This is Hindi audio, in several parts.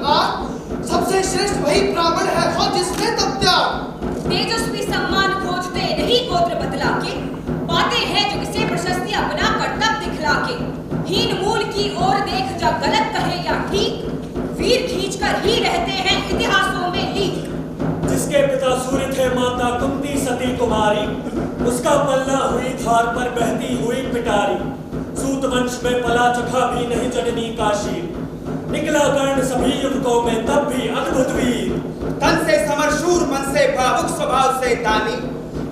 प्रकार सबसे श्रेष्ठ वही ब्राह्मण है हो जिसने तप त्याग। तेजस्वी सम्मान खोजते नहीं गोत्र बतला के, पाते हैं जो किसे प्रशस्ति अपना कर्तव्य दिखला के। हीन मूल की ओर देख जा गलत कहे या ठीक, वीर खींचकर ही रहते हैं इतिहासों में लीक। जिसके पिता सूर्य थे माता कुंती सती कुमारी, उसका पलना हुई धार पर बहती हुई पिटारी। सूत वंश में पला चखा भी नहीं जननी काशी, निकला कर्ण सभी युवकों में तब भी अद्भुत वीर। तन से समरशूर मन से भावुक स्वभाव से दानी,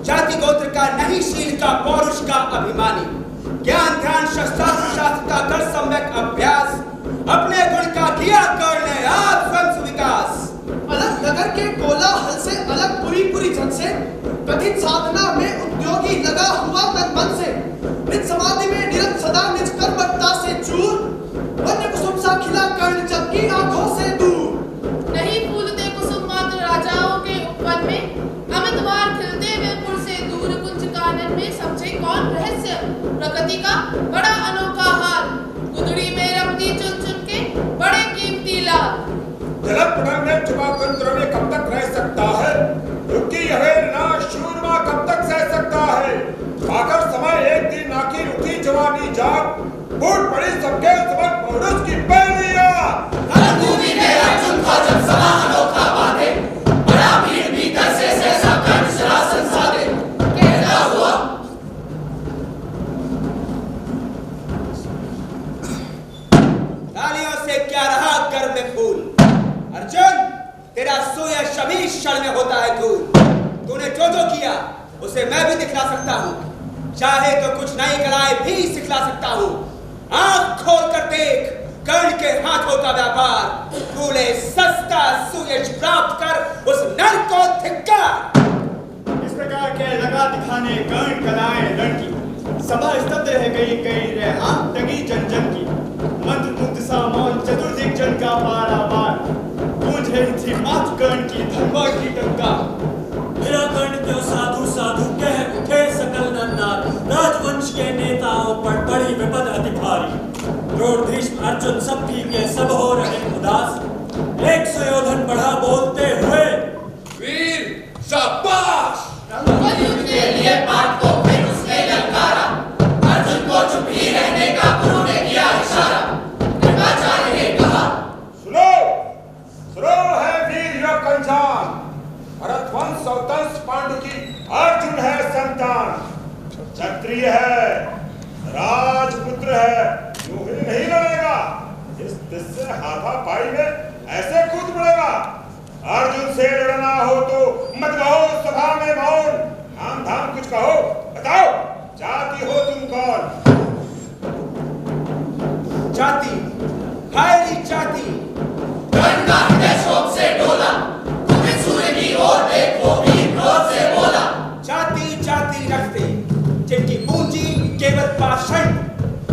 जाति गोत्र का नहीं शील का पौरुष का अभिमानी। ज्ञान ध्यान शस्त्रास्त्र शास्त्र का कर सम्यक अभ्यास, अपने गुण का किया कर्ण ने आप स्वयं विकास। अलग नगर के कोलाहल से अलग पूरी जन से, कठिन साधना में उद्योगी लगा हुआ तन मन से। निज समाधि में निरंतर सदा निज कर्मठता से चूर, वन्य कुसुम सा खिला कर्ण जबकि आंखों से दूर। नहीं फूलते कुसुम मात्र राजाओं के उपवन में, अमित बार खिलते हुए पुर से दूर कुंज कानन में। समझे कौन रहस्य प्रकृति का बड़ा अनोखा हाल, गुदड़ी में रखती चुन चुन के बड़े कीमती लाल। जलपटल में छुपा कुंद्र में कब तक रह सकता है, रुकी अवेलना शूरमा कब तक सह सकता है। आकर समय एक दिन आकी रुकी जवानी जाग, फूट पड़ी सबके सबक पौरुष की पहलिया। रणभूमि में अर्जुन था जब समा अनोखा बांधे, बड़ा भीड़ भीतर से सहसा कर्ण शरासन साधे। कहता हुआ तालियों से क्या रहा गर्भ में फूल, अर्जुन तेरा सुयश अभी क्षण में होता है धूल। तूने जो जो किया उसे मैं भी दिखला सकता हूँ, चाहे तो कुछ नई कलाएं भी सिखला सकता हूँ। आंख खोल कर देख कर्ण के हाथों का व्यापार, तूने सस्ता सुयश प्राप्त कर उस नर को धिक्कार। इस प्रकार के लगा दिखाने कर्ण कलाएं लड़की, सभा स्तब्ध रह गई कई रह आंख तगी जन जन की। मंत्र मुग्ध सा मौन चतुर्दिक जन का पारावार, गूंज रही थी मात कर्ण की धर्मा की टंकार। मेरा कर्ण क्यों साधु साधु कह उठे सकल नन्नार, राजवंश के नेताओं पर बड़ी विपद अति भारी। द्रोण भीष्म अर्जुन सब भी के सब हो रहे उदास, एक सुयोधन बढ़ा बोलते हुए वीर शाबाश। युद्ध के लिए पाठ को फिर उसने ललकारा, अर्जुन को चुप ही रहने का गुरु ने किया इशारा। कृपाचार्य ने कहा सुनो सुनो है वीर यो कंजान, भरतवंश सौतंस पांडु की अर्जुन है संतान। क्षत्रिय है राजपुत्र है, यूं ही नहीं लड़ेगा, इस से हाथापाई में ऐसे कूद पड़ेगा। अर्जुन से लड़ना हो तो मत कहो सभा में मौन, धाम धाम कुछ कहो, बताओ जाति हो तुम कौन। जाति हायरी जाति, कर्ण का हृदय शोक से डोला, तुम्हें सूर्य की ओर देख वो भी क्रोध से बोला। जाति जाति रखते जिनकी पूंजी केवल पाषाण,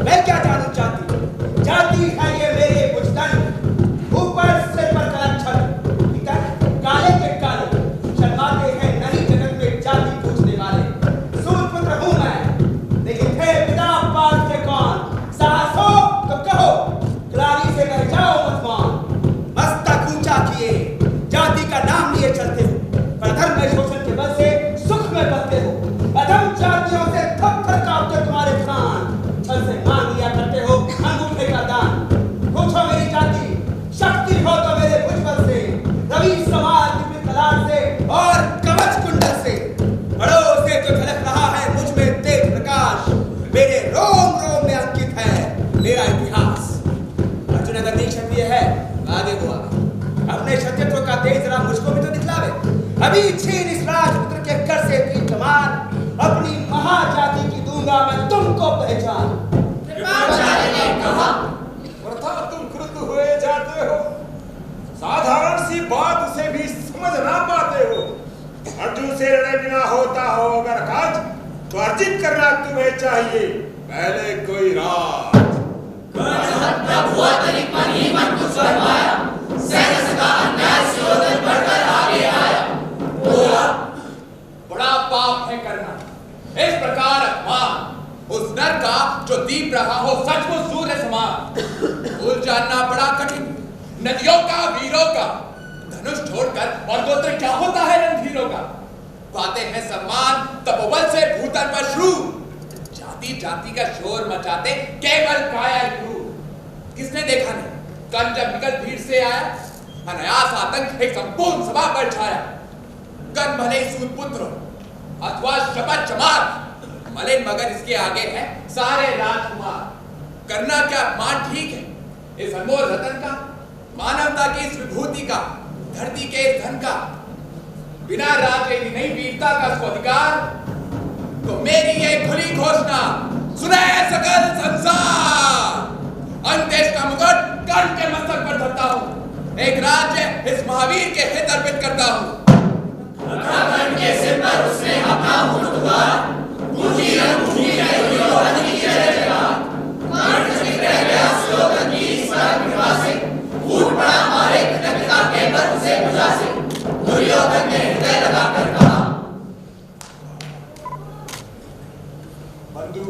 मैं क्या जानूं जाति। जाति है ये मेरे बुझदन, ऊपर से पर कलच्छल, काले के काले शर्माते हैं नहीं जगत में जाति पूछने वाले। सूर्यपुत्र हूं मैं, लेकिन थे पिता पाल के कौन। साहस हो तो कहो, खिलाड़ी से कह जाओ मतवान। मस्तक ऊंचा किए जाति का नाम लिए चलते हो, पर धर्म में शोषण के बल से सुख में बसते हो। अधम जातियों से थक थक कांपते तुम्हारे प्राण, छल से मांग लिया करते हो अंगूठे का दान। पूछो मेरी जाति, शक्ति हो तो मेरे भुजबल से, रवि समाज दिव्य तलाश से और कवच कुंडल से। बड़ों से जो झलक रहा है मुझ में तेज प्रकाश, मेरे रोम रोम में अंकित है मेरा इतिहास। अर्जुन अगर नहीं क्षत्रिय है आगे हुआ, अपने क्षत्रित्व का तेज जरा मुझको भी तो दिखलावे। अभी छीन इस राजपुत्र के कर से भी कमान, अपनी महाजाति की दूंगा मैं तुमको पहचान। कृपाचार्य ने कहा वृथा तुम क्रुद्ध हुए जाते हो, साधारण सी बात उसे भी समझ ना पाते हो। अर्जुन से लड़े बिना होता हो अगर काज, तो अर्जित करना तुम्हें चाहिए पहले कोई राज। प्रभु अतरिक मन ही मन कुछ फरमाया, सहन का अन्याय सुयोधन बढ़कर आगे आया। बोला बड़ा पाप है करना इस प्रकार अपमान, उस नर का जो दीप रहा हो सचमुच सूर्य समान। भूल जानना बड़ा कठिन, नदियों वीरों का धनुष छोड़कर और गोत्र क्या होता है रणधीरों का। पाते हैं सम्मान तपोबल से भूतल पर शूर, जाति जाति का शोर मचाते केवल कायर क्रूर। किसने देखा नहीं कल जब निकल भीड़ से आया, अनायास आतंक एक संपूर्ण सभा पर छाया। कन भले सूत पुत्र अथवा शपथ चमार, मलिन मगर इसके आगे है सारे राजकुमार। करना क्या अपमान ठीक है इस अनमोल रतन का, मानवता की इस विभूति का, धरती के इस धन का। बिना राज यदि नहीं वीरता का स्वाधिकार, तो मेरी ये खुली घोषणा सुने सकल संसार। अंतेश का मुकुट कर्ण के मस्तक पर धरता हूँ, एक राज्य इस महावीर के हित अर्पित करता हूँ। कर्ण के सिर पर उसने अपना मुकुट उतारा, गूंजी रंगभूमि में दुर्योधन की जय जयकार। कर्ण चकित रह गया सुयोधन की इस पराक्रम से, फूट पड़ा मारे कृतज्ञता के पर उसे भुजा से। दुर्योधन ने हृदय लगाकर कहा, बंधु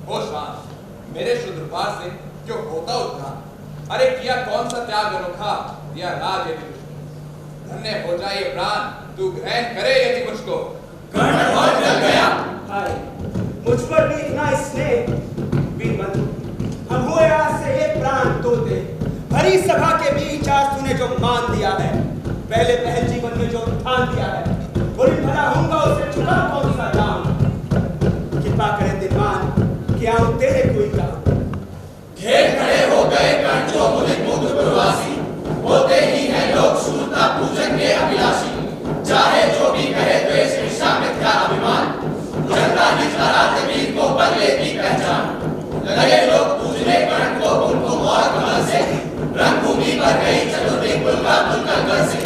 हो शांत, मेरे शूद्रपात से क्यों होता उद्धार। अरे किया कौन सा त्याग अनोखा, दिया राज यदि मुझको। धन्य हो जाए प्राण, तू ग्रहण करे यदि मुझको। कर्ण बहुत जल गया। हाय, मुझ पर भी इतना स्नेह वीर बंधु, हम हुए आज से ये प्राण तोते। भरी सभा के बीच आज तूने जो मान दिया है, पहले पहल जीवन में जो ठान दिया है, बुरी भला होऊंगा उसे चुका कौन सा दाम। कृपा करे दिलवान क्या हूं तेरे कोई काम। घेर खड़े हो गए कर्ण जो मुदित मुग्ध प्रवासी, होते ही है लोग शूरता पूजन के अभिलाषी। चाहे जो भी कहे द्वेष ईर्ष्या मिथ्या अभिमान, जनता निज आराध्य वीर को बल लेती पहचान। लगे लोग पूजने कर्ण को कुमकुम और कमल से, रंगभूमि पर गई चतुर्दिक पुलका पुलकल कर से।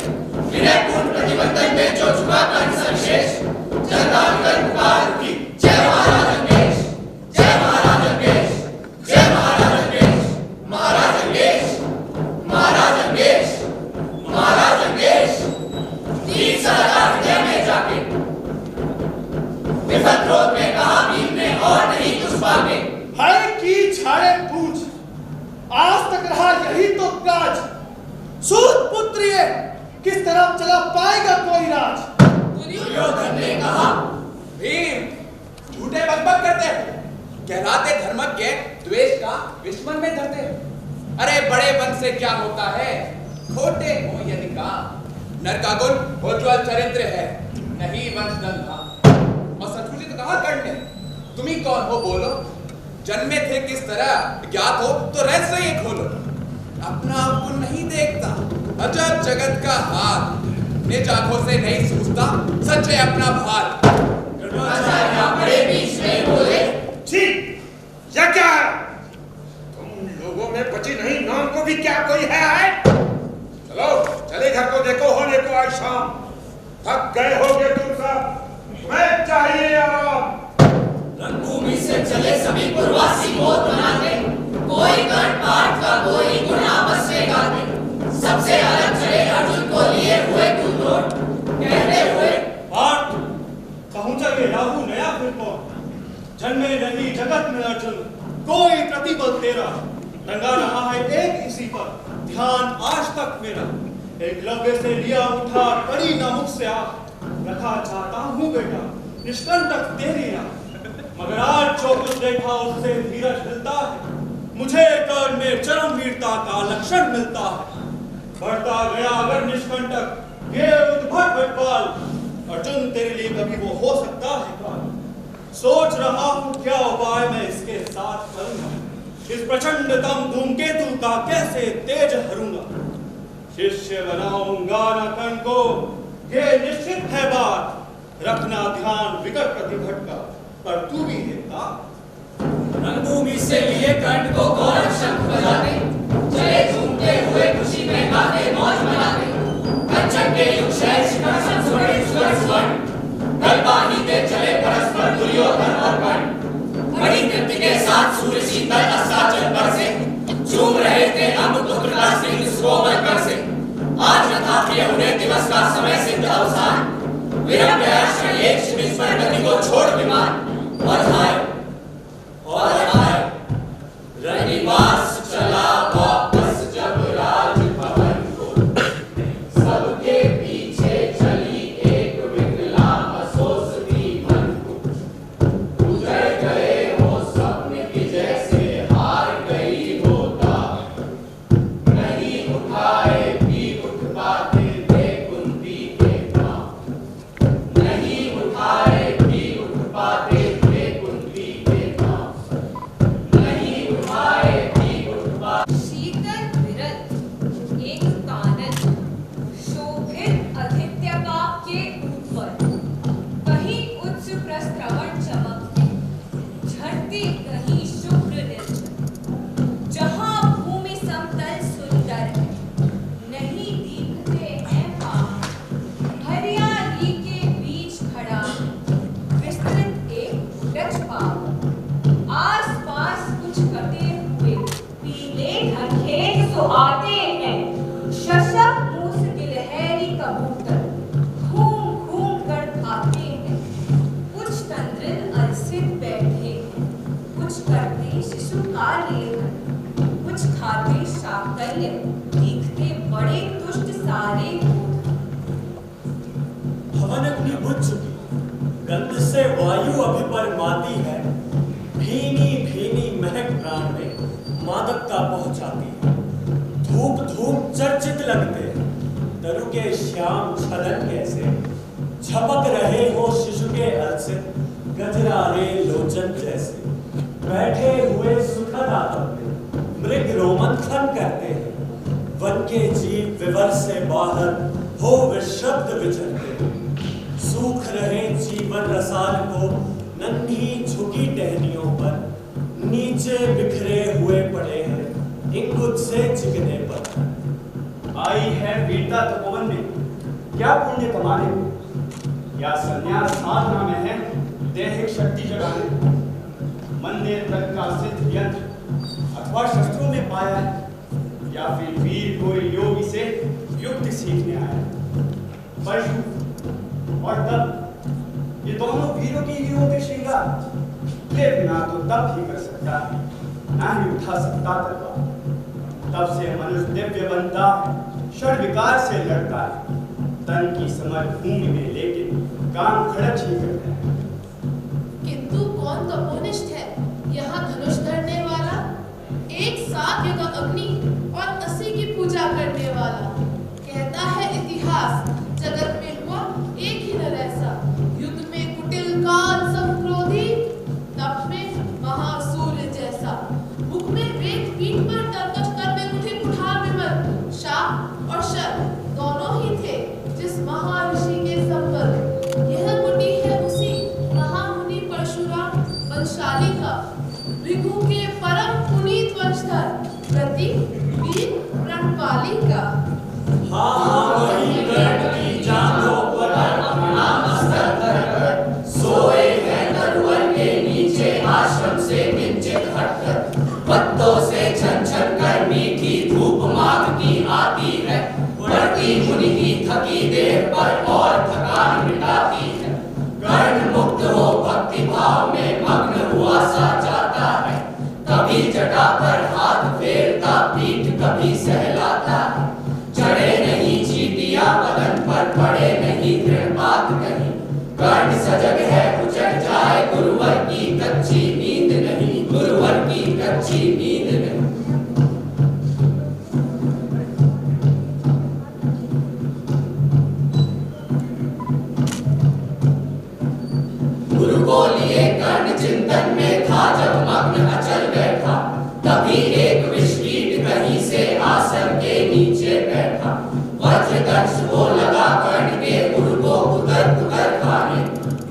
विनयपूर्ण प्रतिबंधन में जो झुका कर्ण सर्वश्रेष्ठ, जनता निकल पुकार उठी, जय महाराज अंगेश, जय महाराज अंगेश, जय महाराज अंगेश, महाराज अंगेश, महाराज अंगेश, महाराज अंगेश। तीर सदा हृदय में जाके विफल क्रोध में कहा भीम ने, और नहीं कुछ पाके। हरे की छाड़े पूछ, आज तक रहा यही तो काज। सूत पुत्र ये किस तरह चला पाएगा कोई राज। दुर्योधन ने कहा, भीम झूठे बकबक करते हो, कहलाते धर्मज्ञ द्वेष का विस्मन में धरते हो। अरे बड़े वन से क्या होता है, खोटे हो यदि काम। नर का गुण उज्ज्वल चरित्र है, नहीं वंशधन था। और सचमुच तो कहा कर्ण ने, तुम ही कौन हो बोलो। जन्मे थे किस तरह ज्ञात हो तो रहस्य ये खोलो। अपना आपको नहीं देखता अजब जगत का हाल, निज आंखों से नहीं सूझता सच्चे अपना भार। बड़े बीच में बोले, छी, यह क्या है? तुम लोगों में बची नहीं नाम को भी क्या कोई है? चलो चले घर को देखो, होने को आज शाम। थक गए होगे तुम सब, तुम्हें चाहिए आराम। रणभूमि से चले सभी पूर्वासी मौत मनाते, कोई कर्ण पाठ का कोई गुण आपस में गाते। सबसे अलग चले अर्जुन को लिए हुए कुंदोर, कहते हुए, पाठ पहुंचेंगे राहु नया फिर कौन। जन्मे नहीं जगत में अर्जुन, कोई प्रतिबल तेरा। लगा रहा है एक इसी पर ध्यान आज तक मेरा। एकलव्य से लिया उठा कड़ी ना मुझसे आ, रखा चाहता हूँ बेटा निष्कंटक तेरी ना। मगर आज जो कुछ देखा उससे धीरज मिलता है, मुझे कर्ण में चरम वीरता का लक्षण मिलता है। बढ़ता गया अगर निष्कंटक ये उद्भट बटवाल, अर्जुन तेरे लिए कभी वो हो सकता है काल। सोच रहा हूँ क्या उपाय मैं इसके साथ करूंगा, इस प्रचंड दम धूमकेतु का कैसे तेज हरूंगा। शिष्य बनाऊंगा न कर्ण को, ये निश्चित है बात। रखना ध्यान विकट प्रतिभट का, पर तू भी है का। रणभूमि से लिए कर्ण को गौरव शंख बजाते, चले झूमते हुए खुशी में गाते मौज मनाते। कंचन के युग शहर शिखर संस्मरण सुगर स्वर्ण, गल बांधते चले परस्पर दुर्योधन और कर्ण। बड़ी तृप्ति के साथ सूर्य शीतल अस्ताचल पर से, झूम रहे थे अमृत पुत्रता सिंह कोमल कर से। आज न था प्रिय उन्हें दिवस का समय सिद्ध अवसान, विरम गया क्षण एक क्षितिज पर गति को छोड़ विमान। और हाय रनिवास चला वापस जब राजभवन को, सारे बोध। हवन अग्नि बुझ चुकी, गंध से वायु अभिपरमाती है, भीनी भीनी महक प्राण में मादकता पहुंचाती है। धूप धूप चर्चित लगते, तरु के श्याम छलन कैसे झपक रहे हो शिशु के अलसित गजरारे लोचन जैसे। बैठे हुए सुखद आतंक में मृग रोमंथन करते हैं, वन के जीव विवर से बाहर हो विशब्द विचरते हैं। सूख रहे जीवन रसाल को नन्ही झुकी टहनियों पर, नीचे बिखरे हुए पड़े हैं इंगुत से चिकने पर। आई है वीरता तपोवन में, क्या पुण्य कमाने में, या संन्यास साधना में है दैहिक शक्ति जगाने। मंदिर तक का सिद्ध यंत्र अथवा शस्त्रों में पाया है, या फिर वीर कोई योगी से युक्ति सीखने आया। परशु और तप, ये दोनों वीरों की हीरों के श्रृंगार, लेकिन ना तो तप ही कर सकता है, ना ही उठा सकता तलवार। तब से मनुष्य दिव्य बनता है, क्षण विकार से लड़ता है, तन की समर भूमि में लेकिन काम खड़च ही करता है। किंतु कौन तपोनिष्ठ है यहाँ धनुष धरने वाला, एक साथ युग अग्नि और 80 की पूजा करने वाला। कहता है इतिहास जगत में हुआ एक ही नर ऐसा, युद्ध में कुटिल काल संक्रोधी, तप में महासूर्य जैसा। मुख में वेद पीठ पर तरकश कर में मुझे कुठार विमल, शाप और शर दोनों ही थे जिस महर्षि के संबल। यह कुटी है उसी महामुनि परशुराम वंशाली का, भृगु के परम पुनीत वंशधर, प्रति वीर प्रणपाली का। हाँ वही कर्ण की जांघों पर अपना मस्तक धरकर सोए हैं तरुवर के नीचे आश्रम से किंचित हटकर। पत्तों से छन छन कर मीठी धूप माघ की आती है, बढ़ती मुनि की थकी देह पर और थकान मिटाती है। कर्ण मुक्त हो भक्ति भाव में मग्न हुआ सा जाता है, कभी जटा पर हाथ फेरता पीठ कभी सहलाता है। चढ़े नहीं चीटियां बदन पर, पड़े नहीं दृढ़पात कहीं। कर्ण सजग है उचट जाए, गुरुवर की कच्ची नींद नहीं, गुरुवर की कच्ची नींद नहीं। गुरु को लिए कर्ण चिंतन में था, जब मग्न अचल बैठा, तभी एक विषकीट कहीं से आसन के नीचे बैठा। वज्रदंश को लगा कर्ण के गुरु को कुतर कुतर खाने,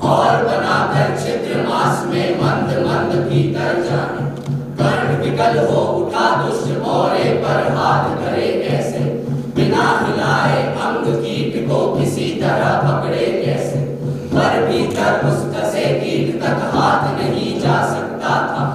और बनाकर छिद्र मास में मंद मंद भीतर जाने। कर्ण विकल हो उठा दुष्ट मोरे पर हाथ धरे कैसे, बिना हिलाए अंग कीट को किसी तरह पकड़े कैसे। पर भीतर उस धसे कीट तक हाथ नहीं जा सकता था,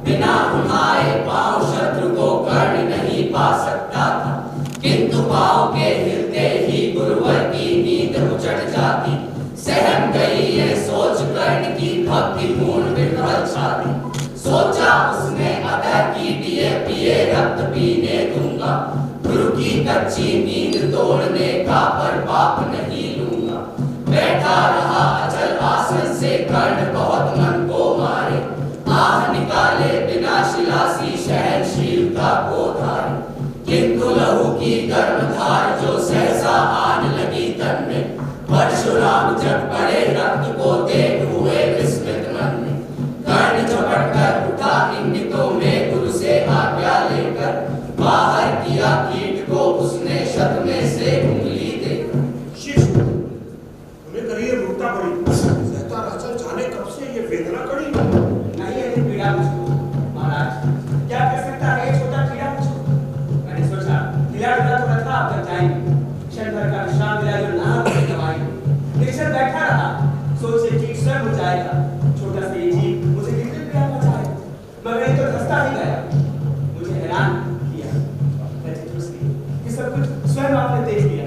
बिना उठाए पांव शत्रु को कर्ण नहीं पा सकता था। किंतु पांव के हिलते ही गुरुवर की नींद उचट जाती। सहम गई ये सोच कर्ण की भक्ति पूर्ण विह्वल छाती। सोचा उसने अतः कीटिए पिए रक्त पीने दूंगा, गुरु की कच्ची नींद तोड़ने का पर पाप नहीं लूंगा। बैठा रहा अचल आसन से कर्ण बहुत मन को मारे, आह निकाले बिना शिलासी सहनशीलता को धारे। किंतु लहू की गर्मधार जो सहसा आन लगी तन में, परशुराम जब पड़े रक्त को देख हुए विस्मित मन में। कर्ण झपट कर उठा इंगितों में गुरु से आज्ञा लेकर, बाहर किया कीट को उसने शत में से उंगली देकर। शिष्य तुम्हें करिए मूर्ता पड़ी, सहता राजा जाने कब से ये वेदना कड़ी। नहीं है पीड़ा मुझको महाराज, क्या कर सकता है ये छोटा कीड़ा मुझको। मैंने सोचा हिला डुला तो रखा, अब तक जाएंगे, क्षण भर का विश्राम मिला जो ना उसे दवाएंगे। निश्चल बैठा रहा, सोचे ठीक स्वयं हो जाएगा, छोटा सा ये जीव मुझे दिव्य पीड़ा पहुंचाएगा, मगर ये तो धंसता ही गया। मुझे हैरान किया कि सब कुछ स्वयं आपने देख लिया।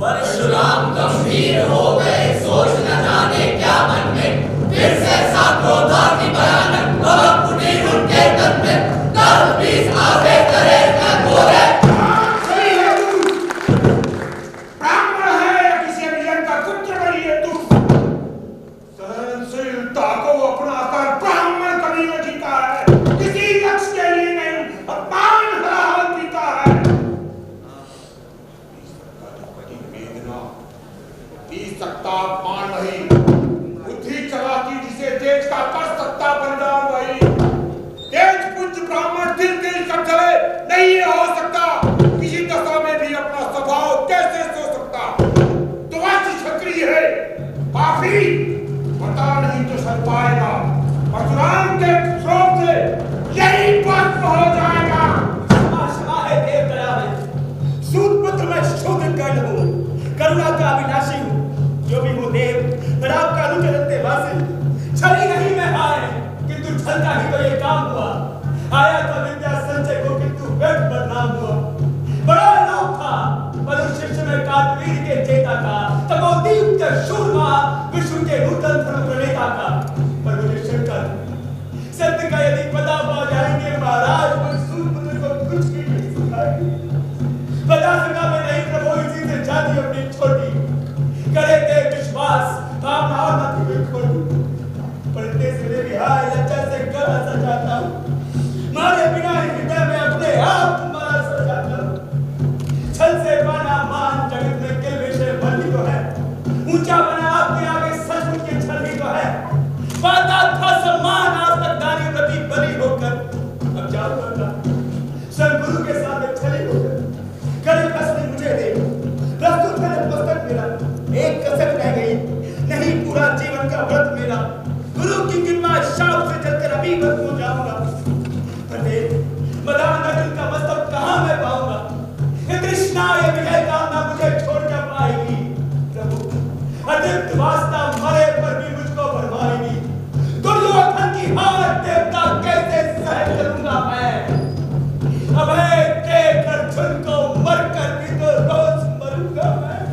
परशुराम गंभीर हो गए, सोच न जाने क्या मन में। फिर सहसा क्रोधाग्नि भयानक भभक उठी उनके तन में। 10-20 आगे करे न घोरे, ब्राह्मण है या किसी अभिजन का पुत्र बनी है तू? सहनशीलता को अपना कर ब्राह्मण कभी न जीता है, किसी लक्ष्य के लिए नहीं, अपमान हराहल पीता है। वेदना पी सकता अपमान नहीं, बुद्धि चलाकी जिसे देश का कर सकता बलिदान वही। तेज पुंज ब्राह्मण दिल तेज कर चले नहीं ये हो सकता, किसी दशा में भी अपना स्वभाव कैसे सो सकता। तो वैसी क्षत्रिय है पापी, पता नहीं तो सर पाएगा, परशुराम के श्रोत से यही भस्म हो जाएगा। क्षमा है देव दया है, सूत पुत्र मैं शोधित कर्ण हूँ, करुणा का अविनाशी हूँ, जो भी हूँ देव पर आपका अनुचरण ते वासिल। छली नहीं मैं हाय, किंतु छलता ही तो ये काम हुआ। आया था विद्या संचय को किंतु व्यर्थ बदनाम हुआ। बड़ा लोक था मनुष्य में कातवीर के चेता का, तपोदीप्त शूरमा विष्णु के नूतन धर्म प्रणेता का। पर मुझे शंका सत्य का यदि पता पा जाएंगे महाराज, मुझ सूर्यपुत्र को कुछ भी नहीं सिखाएंगे। बता सका मैं नहीं प्रभु इसी से जाति अपनी छोटी, करे थे विश्वास भावना और मत कोई खोटी। पढ़ते से हाय लज्जा से गला सजाता हूँ, मारे बिना ही हृदय में अपने आप मारा सजाता हूँ। छल से बना मान जगत में किल विषय बनी तो है, ऊंचा बना आपके आगे सचमुच के छल ही तो है। पाता था सम्मान आज तक दानी प्रति बलि होकर, अब जाऊंगा स्वयं गुरु के सामने छली होकर। करे कसम मुझे दे प्रस्तुत है पुस्तक मेरा, एक कसक रह गई नहीं पूरा जीवन का व्रत मेरा। गुरु की कृपा शाप से चलकर अभी बस हो जाऊंगा। मदान नगल का मस्तक कहाँ मैं पाऊंगा? ये तृष्णा ये विजय कामना मुझे छोड़ कर पाएगी। प्रभु अतिरिक्त वास्ता मरे पर भी मुझको भरमाएगी। दुर्योधन की हार देवता कैसे सहन करूंगा मैं? अभय देख अर्जुन को मरकर भी तो रोज मरूंगा मैं।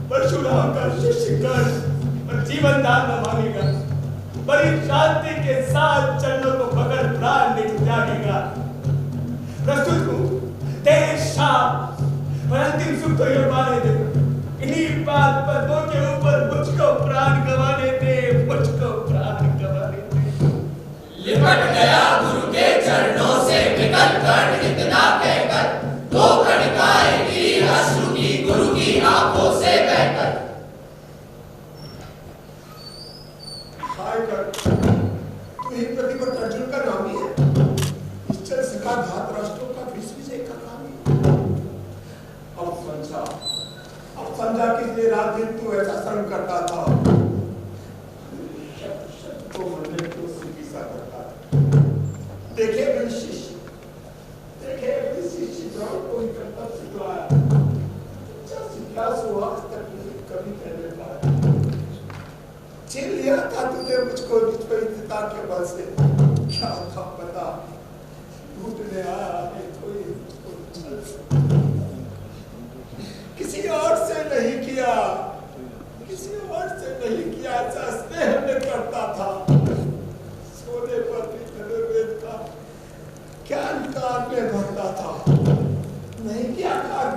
परशुराम का शिष्य कर और जीवन दान न मांगेगा, बड़ी शांति के साथ चरणों को पकड़ प्राण निकल जाएगा। प्रस्तुत हूँ तेरे शाप और अंतिम सुख तो ये माने दे, इन्हीं बात पदों के ऊपर मुझको प्राण गंवाने दे, मुझको प्राण गंवाने दे। लिपट गया गुरु के चरणों से विकल कर्ण इतना कहकर, दो कणिकाएं गिरी अश्रु की गुरु की आंखों से बहकर। तू ही प्रतिपट अर्जुन का नामी है, निश्चल सका घात राष्ट्रों का विजय का नामी। अब समझा किसने रात दिन तू ऐसा शर्म करता था, तो मन में तो सीधी सा करता था। देखे मेरे शिष्य द्रोण को ही कर्तव्य सिखलाया, सिखला सो आज तक कभी कहने पाया। छीन लिया था तुझे मुझको निष्परिता के बल से, क्या था पता टूटने आया है कोई किसी और से नहीं किया, ऐसा स्नेह में करता था। सोने पर भी धनुर्वेद का ज्ञान कान में भरता था। नहीं किया कार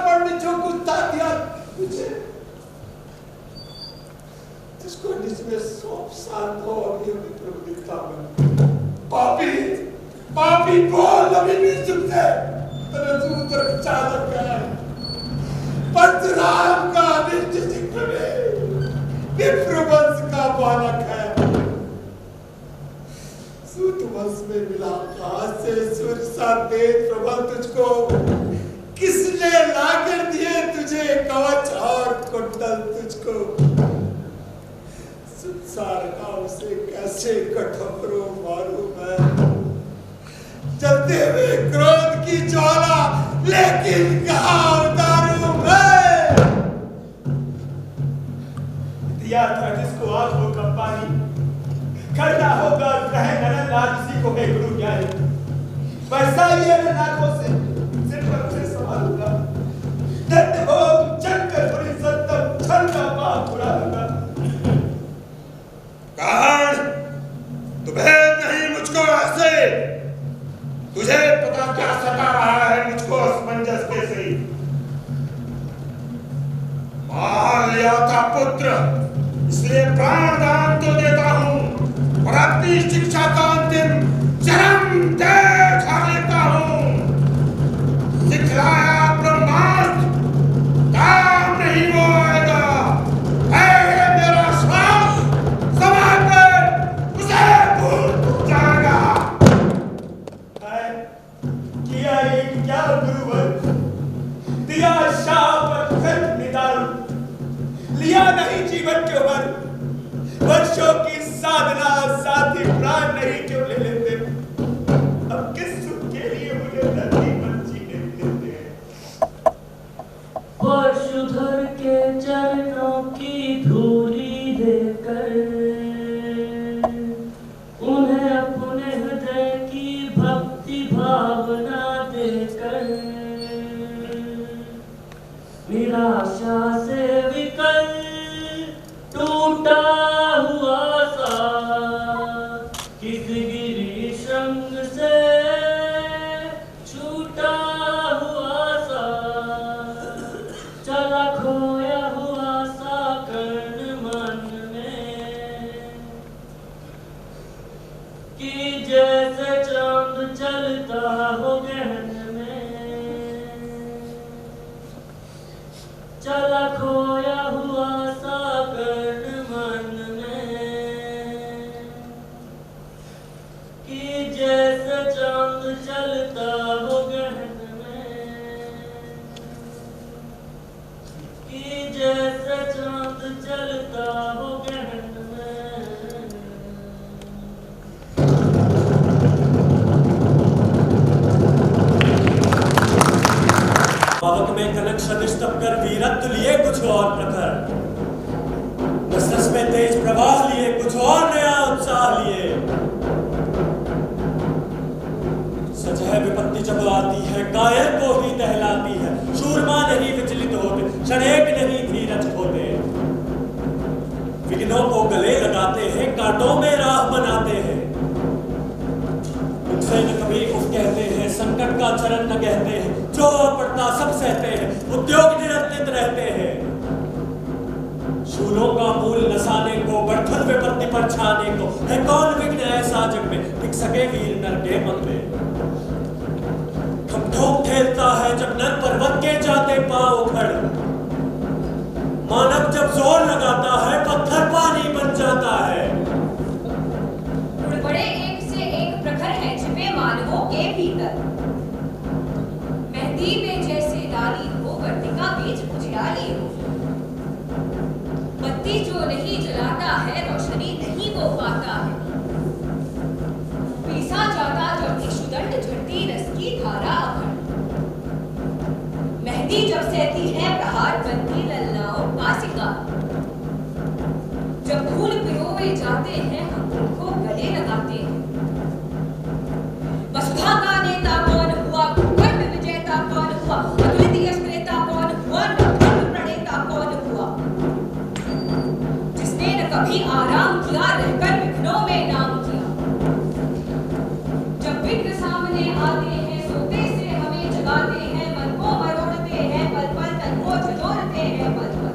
पढ़ने जो कुछ था दिया मुझे, जिसको जिसमें सौंप शांत हो अभी प्रभु दिखता मैं। पापी बोल अभी भी चुप थे, तेरे दूर चालक है परशुराम का अनिष्ट जिक्र में विप्र वंश का बालक है। सूत वंश में मिला कहां से सूर्य सा तेज प्रबल तुझको, किसने लाकर दिए तुझे कवच और कुंडल तुझको। संसार का उसे कैसे कठोरों मारूं मैं, जलते हुए क्रोध की ज्वाला लेकिन कहाँ उतारूं मैं। दिया था जिसको आग होगा पानी, करना होगा ग्रहण अनंत आज उसी को है गुरु ज्ञानी। वैसा ही है नाकों से सिर पर से संभालूंगा, दत्त भोग चलकर थोड़ी सत्तम छल का पाप उड़ाऊंगा। कर्ण तू भेद नहीं मुझको ऐसे, तुझे क्या सता रहा है मुझको असमंजस के से। मान लिया था पुत्र, इसलिए प्राण दान तो देता हूं और अपनी शिक्षा का अंतिम चरम देखा लेता हूं। सिखलाया ब्रह्मास्त्र काम नहीं वो आएगा। है मेरा श्राप, समय पे उसे भूल जाएगा। किया ये क्या गुरुवर, दिया शाप और खत निदान, लिया नहीं जीवन के भर, वर्षों की साधना साथी प्राण नहीं क्यों ले लेते। अब किस सुख के लिए मुझे धरती पर जीने देते हैं। परशुधर के चरणों की धूली देकर उन्हें अपने हृदय की भक्ति भावना देकर निराशा से विकल टूटा हुआ सा किस गिरी शृंग से छूटा हुआ सा चला खोया हुआ सा कर्ण मन में कि जैसे चांद चलता हो गहन में चला खोया हुआ सा कर्ण मन में कि जैसे चांद चलता हो गहन में कि जैसे चांद चलता हो गहन में। पावक में कनक सदिश तप कर वीरत्व लिए कुछ और प्रखर, नस में तेज प्रवाह लिए कुछ और नया उत्साह लिए। सजह विपत्ति जब आती है कायर को ही दहलाती है, शूरमा नहीं विचलित होते, क्षणेक नहीं धीरज खोते। विघ्नों को गले लगाते हैं, कांटों में राह बनाते हैं। उनसे न कभी उफ कहते हैं, संकट का चरण न कहते हैं, जो पड़ता सब सहते हैं, उद्योग निरंतित रहते हैं। शूलों का मूल नसाने को, बढ़थल विपत्ति पर छाने को, है कौन विघ्न ऐसा जग में टिक सके वीर नर के मन में। ठोक खेलता है जब नर पर्वत के जाते पांव उखड़, मानव जब जोर लगाता है पत्थर पानी बन जाता है। बड़े एक से एक प्रखर है छिपे मानवों के भीतर, मेहंदी में जैसे डाली हो वर्तिका बीच उजियाली हो। बत्ती जो नहीं जलाता है रोशनी नहीं वो पाता है। पीसा जाता जब इक्षुदंड झड़ती रस की धारा अखंड, मेहंदी जब सहती है प्रहार बनती ललनाओं कासिका। जब फूल पिरोए जाते हैं हम उनको गले लगाते हैं। वसुधा का नेता कौन हुआ, भूखंड विजेता कौन हुआ, अद्वितीय क्रेता कौन हुआ, नवधर्म प्रणेता कौन हुआ। जिसने न कभी आराम किया रहकर विघ्नों में नाम किया। जब विघ्न सामने आते हैं सोते से हमें जगाते हैं, मन को मरोड़ते हैं पल पल, तन को झंझोड़ते हैं पल पल।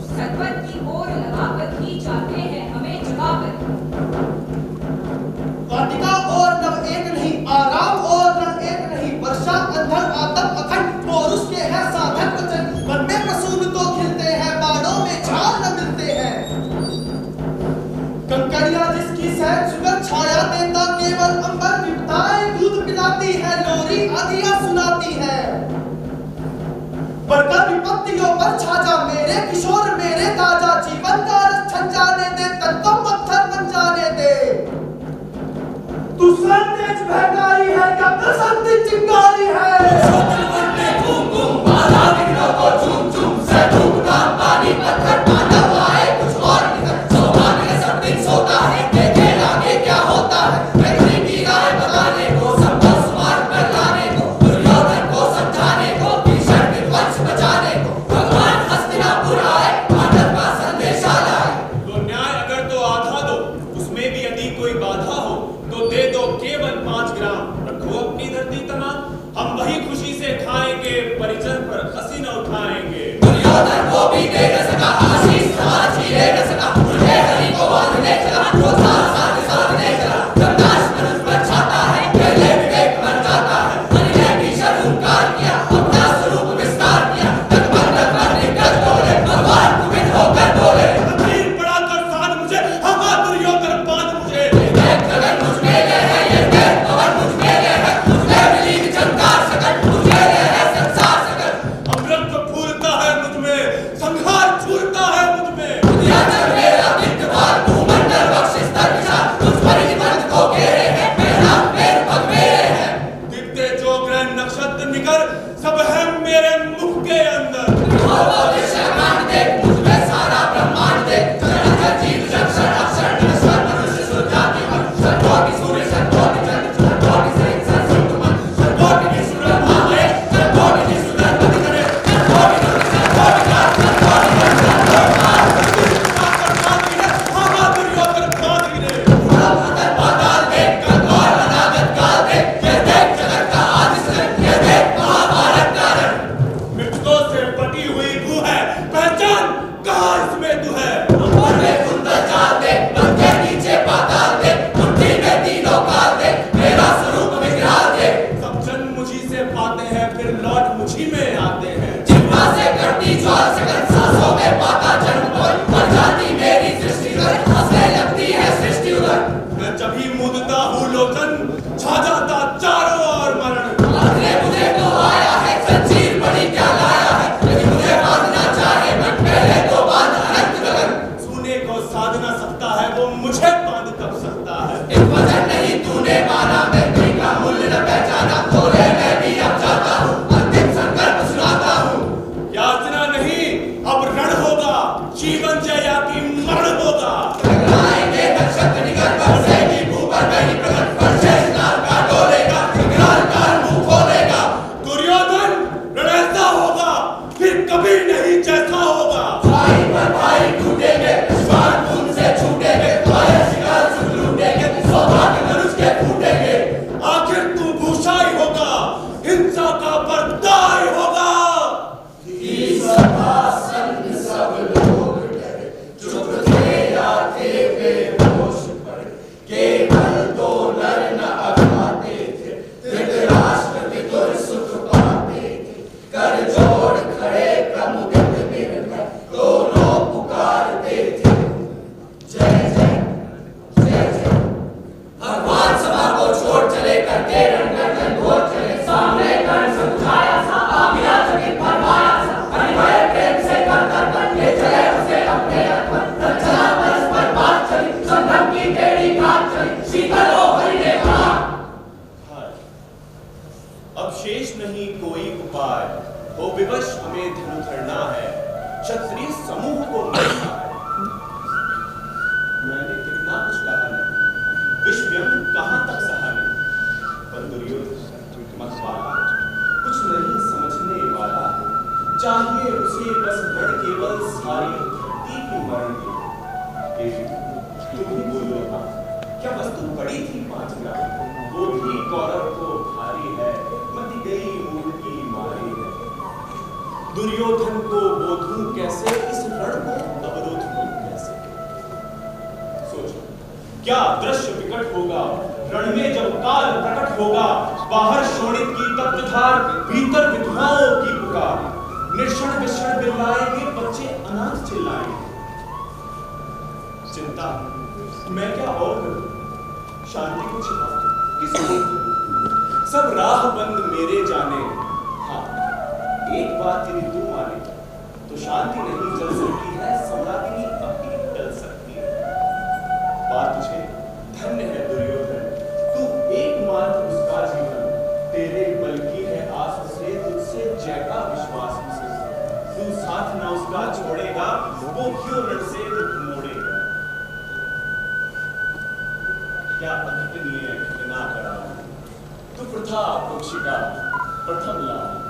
सतपथ की ओर लगाकर ही जाते हैं हमें जगाकर। वाटिका और नव एक नहीं, आराम और रण एक नहीं, वर्षा अंधर आतप अखंड, मोरुष के है साधक वचन। मन में प्रसून तो खिलते हैं, बाणों में झाल न मिलते हैं। कंकड़िया जिसकी सहज सुगंध छाया देता, केवल अंबर विपदाएं दूध पिलाती है, लोरी आदियां सुनाती है। बढ़कर विपत्तियों पर छाजा मेरे किशोर मेरे ताजा, जीवन का रस छन जाने दे, तन को पत्थर बन जाने दे। तू संदेश भंगारी है क्या प्रसन्नति चिंगारी है। पानी पत्थर पाना हुआ है कुछ और निकल, सौभाग्य सब दिन सोता है, देखे आगे क्या होता है। रखने की राह बताने को, सबको स्मार्ट पर लाने को, दुर्योधन को समझाने को, भीषण विध्वंस बचाने को, भगवान हस्तिनापुर आए, पांडव का संदेशा लाए। तो न्याय अगर तो आधा दो, उसमें भी यदि कोई बाधा हो तो दे दो केवल 5 ग्राम। नहीं कोई उपाय, हो विवश हमें धनु धरना है, क्षत्रिय समूह को मारना है। मैंने कितना कुछ कहा नहीं, विषव्यंग कहां तक सहा नहीं, पर दुर्योधन मतवाला कुछ नहीं समझने वाला, चाहिए उसे बस रण केवल सारी धरती की मरण की। तुम ही बोलो था, क्या वस्तु बड़ी थी 5 ग्राम, वो भी कौरव को भारी है, मति गई मूल की मारी है। दुर्योधन को बोधूं कैसे, इस रण को अवरोध दूं कैसे। सोचो क्या दृश्य विकट होगा, रण में जब काल प्रकट होगा, बाहर शोणित की तप्तधार, भीतर विधवाओं की पुकार, निषण विषण बिल्लाएंगे, बच्चे अनाथ चिल्लाएंगे। चिंता मैं क्या और करूं, शांति को छिपा किसको करूं, सब राह बंद मेरे जाने। हाँ एक बात यदि तू माने तो शांति नहीं चल सकती है, सम्राज्ञी अभी टल सकती है। बात तुझे धन्य है दुर्योधन, तू एकमात्र उसका जीवन, तेरे बल की है आस उसे, तुझसे जय का विश्वास उसे। तू साथ ना उसका छोड़ेगा, वो क्यों रण से रुख मोड़ेगा। क्या अघटनीय घटना करा, तू प्रथा पुक्षिका प्रथम लाभ।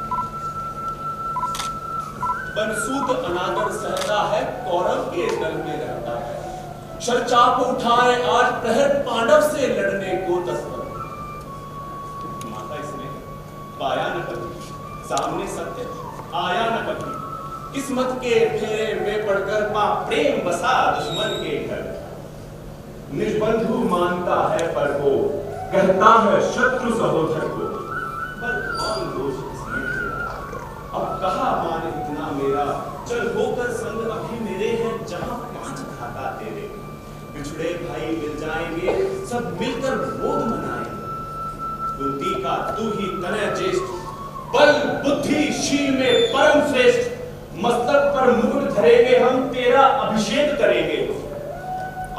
बनसूत अनादर सहता है, कौरव के दल में रहता है, शरचाप उठाए आज प्रहर, पांडव से लड़ने को तत्पर। माता इसने पाया न कभी, सामने सत्य आया न कभी, किस्मत के फेरे में पड़कर मां प्रेम बसा दुश्मन के घर। निज बंधु मानता है पर को, कहता है शत्रु सहोदर को, पर कौन दोष इसमें तेरा, अब कहा मान इतना मेरा, चल होकर संग अभी मेरे हैं, जहां 5 घाटा तेरे। बिछड़े भाई मिल जाएंगे, सब मिलकर मोद मनाएंगे। कुंती का तू ही तनय ज्येष्ठ, बल बुद्धि शील में परम श्रेष्ठ, मस्तक पर मुकुट धरेंगे हम, तेरा अभिषेक करेंगे।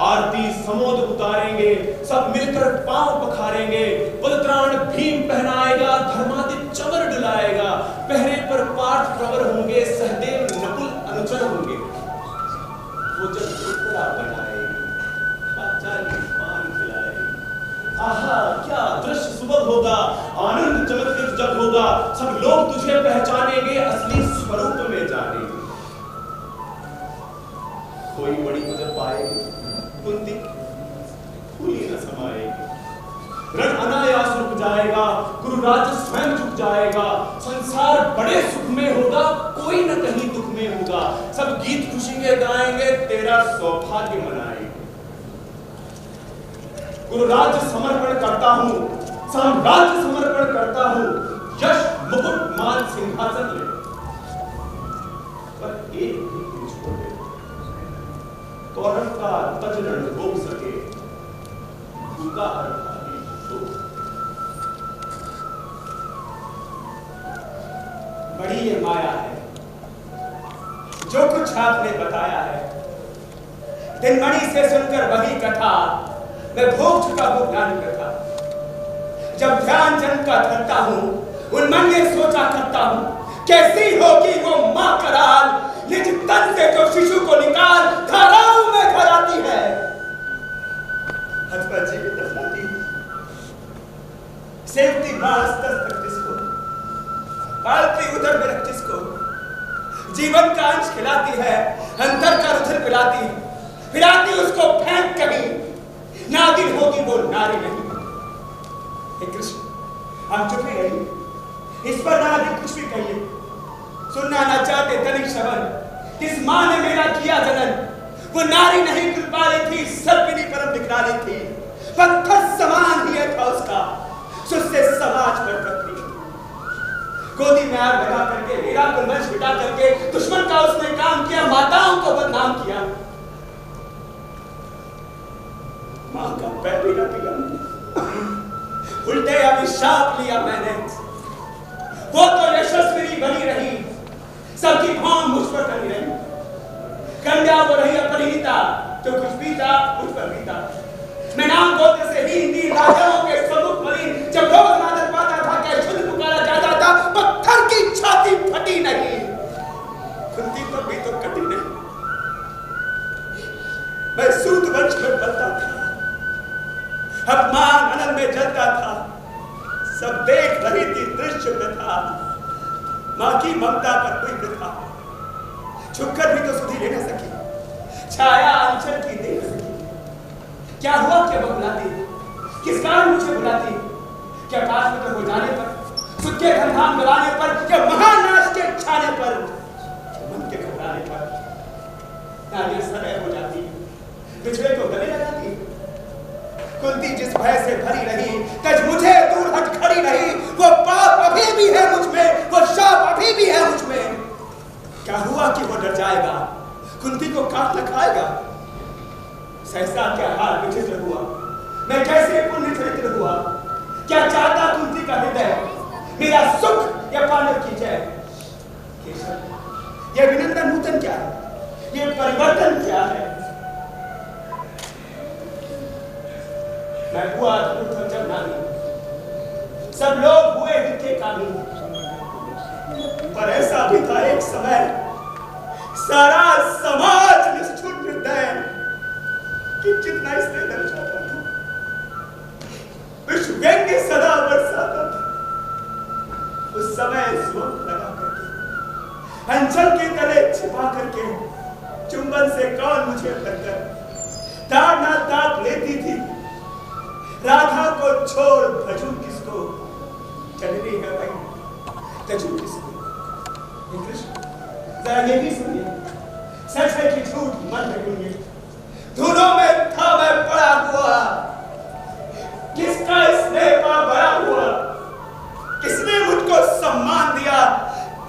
आरती समोद उतारेंगे, सब मिलकर पांव पखारेंगे। बलत्राण भीम पहनाएगा, धर्मादित्य चमर डुलाएगा। पहरे पर पार्थ प्रवर होंगे, सहदेव नकुल अनुचर होंगे। वो जब चित्रा बनाएगी, पांचाली पान खिलाएगी। आहा क्या दृश्य सुबह होगा, आनंद चमत्कृत जग होगा। सब लोग तुझे पहचानेंगे, असली स्वरूप में जानेंगे। कोई बड़ी मदद पाएगी, कुंती फूली न समाएगी। रण अनायास रुक जाएगा, गुरुराज स्वयं झुक जाएगा। संसार बड़े सुख में होगा, कोई न कहीं दुख में होगा। सब गीत खुशी के गाएंगे, तेरा सौभाग्य मनाएंगे। गुरुराज समर्पण करता हूं, साम्राज्य समर्पण करता हूं, यश मुकुट मान सिंहासन ले। पर एक भी छोड़ दे, कौरव का तज रण रोक सके, भूखा हर भागी तो। बड़ी ये माया है, जो कुछ आपने बताया है, दिनमणि से सुनकर वही कथा, मैं भोग चुका वो ज्ञान कथा। जब ध्यान जन का धरता हूं, उन मन में सोचा करता हूं, कैसी होगी वो मां कराल, निज तन से जो शिशु को निकाल धाराओं में धराती है। हथवा जीवित दफनाती, सेवती मांस तक जिसको, पालती उधर में रख जिसको, जीवन का अंश खिलाती है, अंतर का रुधिर पिलाती, फिराती उसको फेंक कहीं, नागिन होगी वो नारी नहीं। हे कृष्ण, हम चुप ही रहिए, इस पर ना अधिक कुछ भी कहिए। सुनना ना चाहते तनिक शवन, किस मां ने मेरा किया जनन। वो नारी नहीं कृपाली थी, सर्पिनी परम दिखलानी थी। पत्थर समान ही था उसका, सुस्ते समाज पर पत्नी। गोदी में आग लगा करके, मेरा कुलवंश मिटा करके, दुश्मन का उसने काम किया, माताओं को बदनाम किया। मां का पैर भी न पिया, उल्टे अभिशाप लिया मैंने। वो तो यशस्विनी बनी रही, सबकी भाव मुझ पर बनी रही। कन्या वो रही अपरिणीता, जो कुछ भी था मुझ पर भी था। मैं नाम गोत्र से हीन थी, राजाओं के सम्मुख मलिन। जब रोज नादन पाता था, क्या शुद्ध पुकारा जाता था, शिष्य प्रथा, माँ की ममता पर कोई प्रथा, छुपकर भी तो सुधी ले न सकी, छाया अंचल की दे न सकी। क्या हुआ क्या बुलाती, किस कारण मुझे बुलाती? क्या काश में हो जाने पर, खुद के धनधाम गवाने पर, क्या महानाश के छाने पर, मन के घबराने पर नारियां सदैव हो जाती, बिछड़े को गले लगाती। कुंती जिस भय से भरी रही, तज मुझे दूर हट खड़ी रही। वो पाप अभी भी है मुझ में, वो शाप अभी भी है मुझ में। क्या हुआ कि वो डर जाएगा, कुंती को काट न खाएगा? सहसा क्या हाल विचित्र हुआ, मैं कैसे पुण्य चरित्र हुआ। क्या चाहता कुंती का हृदय, मेरा सुख या पांडव की जय? केशव, यह विनम्र नूतन क्या है, ये परिवर्तन क्या है? मैं हुआ जब नानी, सब लोग हुए हित कामी, पर ऐसा भी था एक समय, सारा समाज निष्ठुर निर्दय कि जितना इसने दर्शाता था, विश्व व्यंग्य सदा बरसाता था। उस समय स्वप्न लगा करके, अंचल के तले छिपा करके, चुंबन से कौन मुझे भरकर ताड़ ना ताड़ लेती थी। राधा को छोड़ भजू किसको, चलनी है भाई तजू किसको। कृष्ण जरा ये भी सुनिए, सच है कि झूठ मत कहिए। धूलों में था मैं पड़ा हुआ, किसका स्नेह पा बड़ा हुआ, किसने मुझको सम्मान दिया,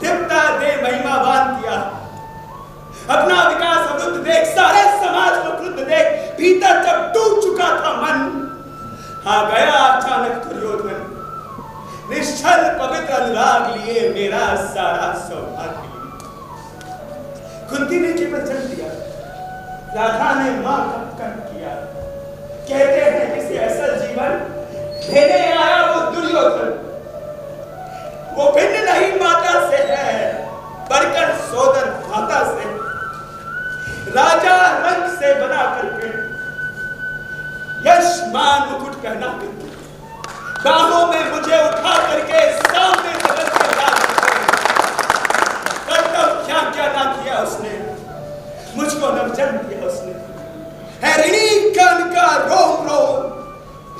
देवता दे महिमावान किया। अपना विकास अवरुद्ध देख, सारे समाज को क्रुद्ध देख, भीतर जब डूब चुका था मन, आ गया अचानक दुर्योधन, निश्चल पवित्र अनुराग लिए मेरा सारा सौभाग्य। कुंती ने केवल जन्म दिया, राधा ने मां का कर्म किया। कहते हैं इसे असल जीवन देने आया वो दुर्योधन। वो भिन्न नहीं माता से है, बढ़कर सोदर माता से। राजा रंग से बना करके, यश मान मुकुट पहना करके, बाहों में मुझे उठा करके, सामने जगत के राज कर्तव्य क्या क्या ना किया उसने, मुझको नवजन्म दिया उसने। है ऋणी कण का रोम रोम,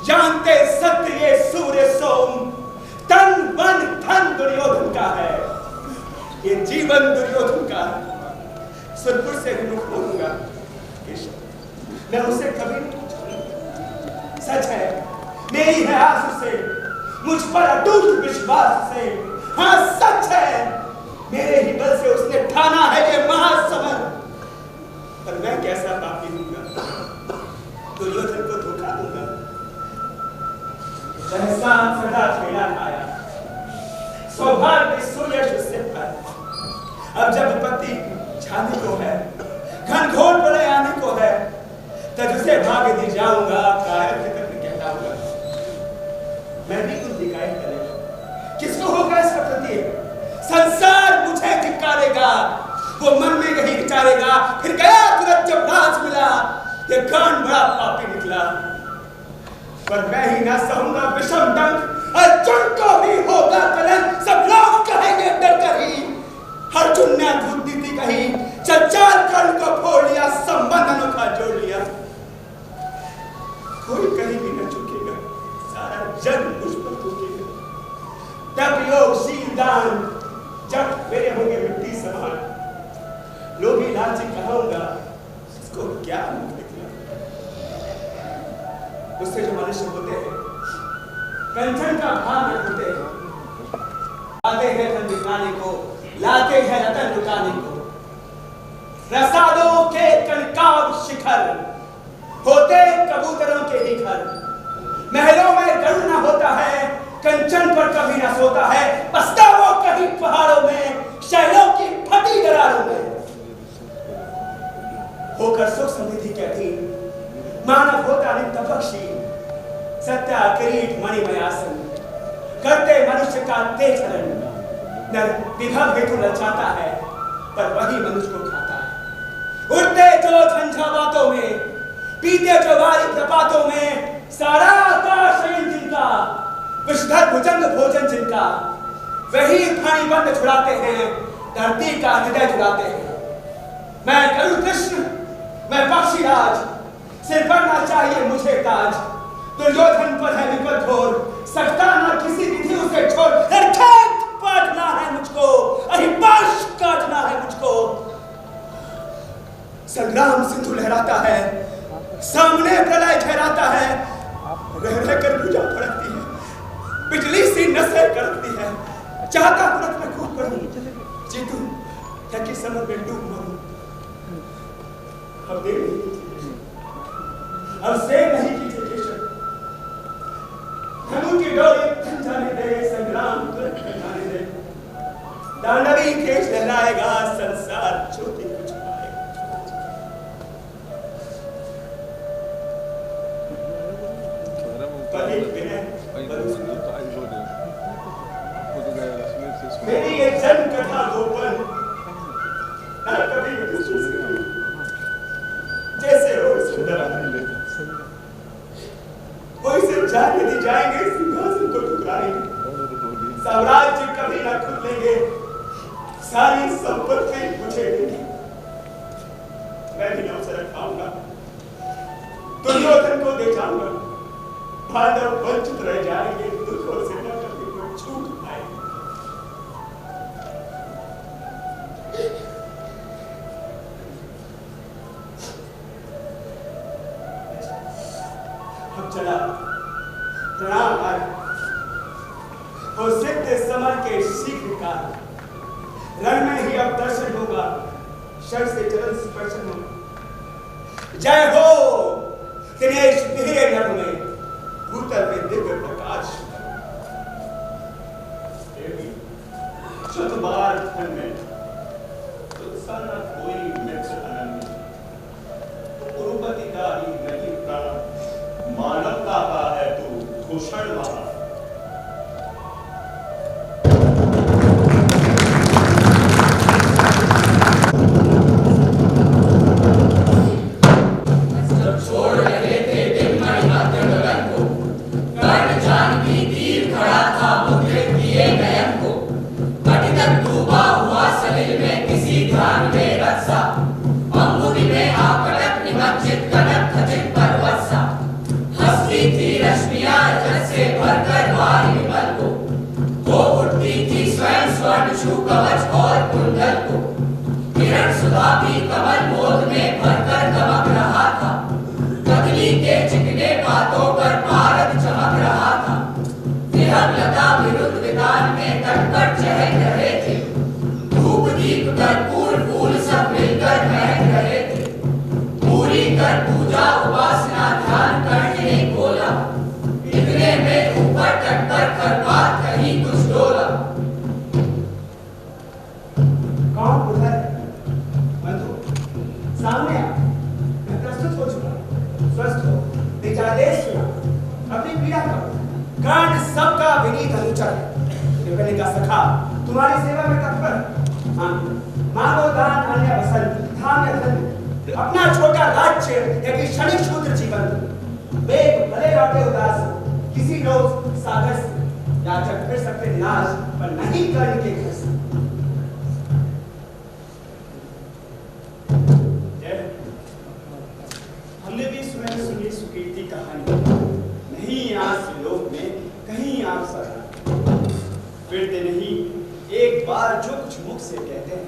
जानते सत्य ये सूर्य सोम। तन मन धन दुर्योधन का है, ये जीवन दुर्योधन का है। सुरपुर से विमुख होऊंगा, मैं उसे कभी नहीं पूछूंगा। सच है मेरी है आस से, मुझ पर अटूट विश्वास से। हाँ सच है मेरे ही बल से उसने ठाना है ये महासमर। पर मैं कैसा पापी दूंगा, दुर्योधन को धोखा दूंगा। सहसा सदा खेला खाया, सौभाग्य सूर्य से पाया। अब जब विपत्ति छाने को है, घनघोर प्रलय आने को है, तब उसे भाग्य दी जाऊंगा। कायर कहता होगा, मैं भी कुछ दिखाई करेगा। किसको होगा इसका प्रतीक? संसार मुझे धिक्कारेगा, वो मन में कहीं विचारेगा। फिर गया तुरंत जब राज मिला, ये कान बड़ा पापी निकला। पर मैं ही ना सहूंगा विषम डंक, अर्जुन को भी होगा कलंक। सब लोग कहेंगे डर कर ही, अर्जुन ने अद्भुत नीति कही। चचार कर्ण को फोड़ लिया, संबंध अनोखा जोड़ लिया। कोई कहीं भी न चुकेगा, सारा जग मुझ पर थूकेगा। तब योगशील दान जब मेरे होंगे मिट्टी समान, लोभी लालची कहूंगा, इसको क्या मुख निकला। उससे जो मनुष्य होते हैं, कंचन का भाव रखते हैं। आते हैं धन दिखाने को, लाते हैं रतन लुटाने को। प्रसादों के कनकाव शिखर, होते कबूतरों के ही घर। महलों में गरुड़ न होता है, कंचन पर कभी न सोता है। बसता वो कहीं पहाड़ों में, शहरों की फटी दरारों में। होकर सुख समृद्धि के अधीन, मानव होता नित्य बख्शी। सत्या किरीट मणिमय आसन, करते मनुष्य का तेज हरण। नर विभव हेतु ललचाता है, पर वही मनुष्य को खाता है। उड़ते जो झंझावातों में, पीते जो वारी प्रपातों में। सारा आकाश जिनका, विषधर भुजंग भोजन जिनका। वही ध्वनिबंध छुड़ाते हैं, धरती का हृदय छुड़ाते हैं। मैं गरुड़ कृष्ण, मैं पक्षीराज, सिर बनना चाहिए मुझे ताज। दुर्योधन पर है विपद घोर, सकता ना किसी विधि उसे छोड़। खेत पाटना है मुझको, अहिपाश काटना है मुझको। संग्राम सिंधु लहराता है, सामने प्रलय ठहराता है। रह रहकर भुजा फड़कती है, बिजली सी नसें कड़कती है। चाहता तुरंत मैं कूद पड़ूं, जीतूं या कि समर में डूब मरूं। अब देर नहीं कीजिए, अब से नहीं कीजिए केशव। धनु की डोरी थम जाने दे, संग्राम तुरंत जाने दे। दानवी केश लहराएगा, संसार ज्योति को छुपाएगा। मेरी ये जन्म कथा गोपन ना कभी जैसे हो कोई से जान यदि जाएंगे, सिंहासन को ठुकराएंगे। साम्राज्य कभी ना खुलेंगे, सारी संपत्ति मुझे देगी। मैं भी अवसर खाऊंगा, दुर्योधन को दे जाऊंगा। पांडव वंचित रह जाएंगे, दुखों से न कभी कोई छूट पाएंगे। अब चला प्रणाम हो सिद्ध समर के शीघ्र काल। रण में ही अब दर्शन होगा, शर से चरण स्पर्शन होगा। जय हो दिनेश तेरे नभ में, भूतल में दिव्य प्रकाश। चतुर्बार धन में तो सारा कोई मित्र अनन्य। कुरुपति का ही नहीं प्राण, मानवता का है तू भूषण वाला। तुम्हारी सेवा में तत्पर। मांगो दान अन्य वसन, धान्य धन, अपना छोटा राज्य यदि क्षणिक शूद्र जीवन। वेग भले लौटे उदास, किसी रोज सागर से याचक फिर सकते निराश, पर नहीं कर्ण के घर से। हमने भी स्वयं सुनी सुकीर्ति कहानी, नहीं आज लोक में कहीं आप सरा फिरते नहीं एक बार जो कुछ मुख से कहते हैं।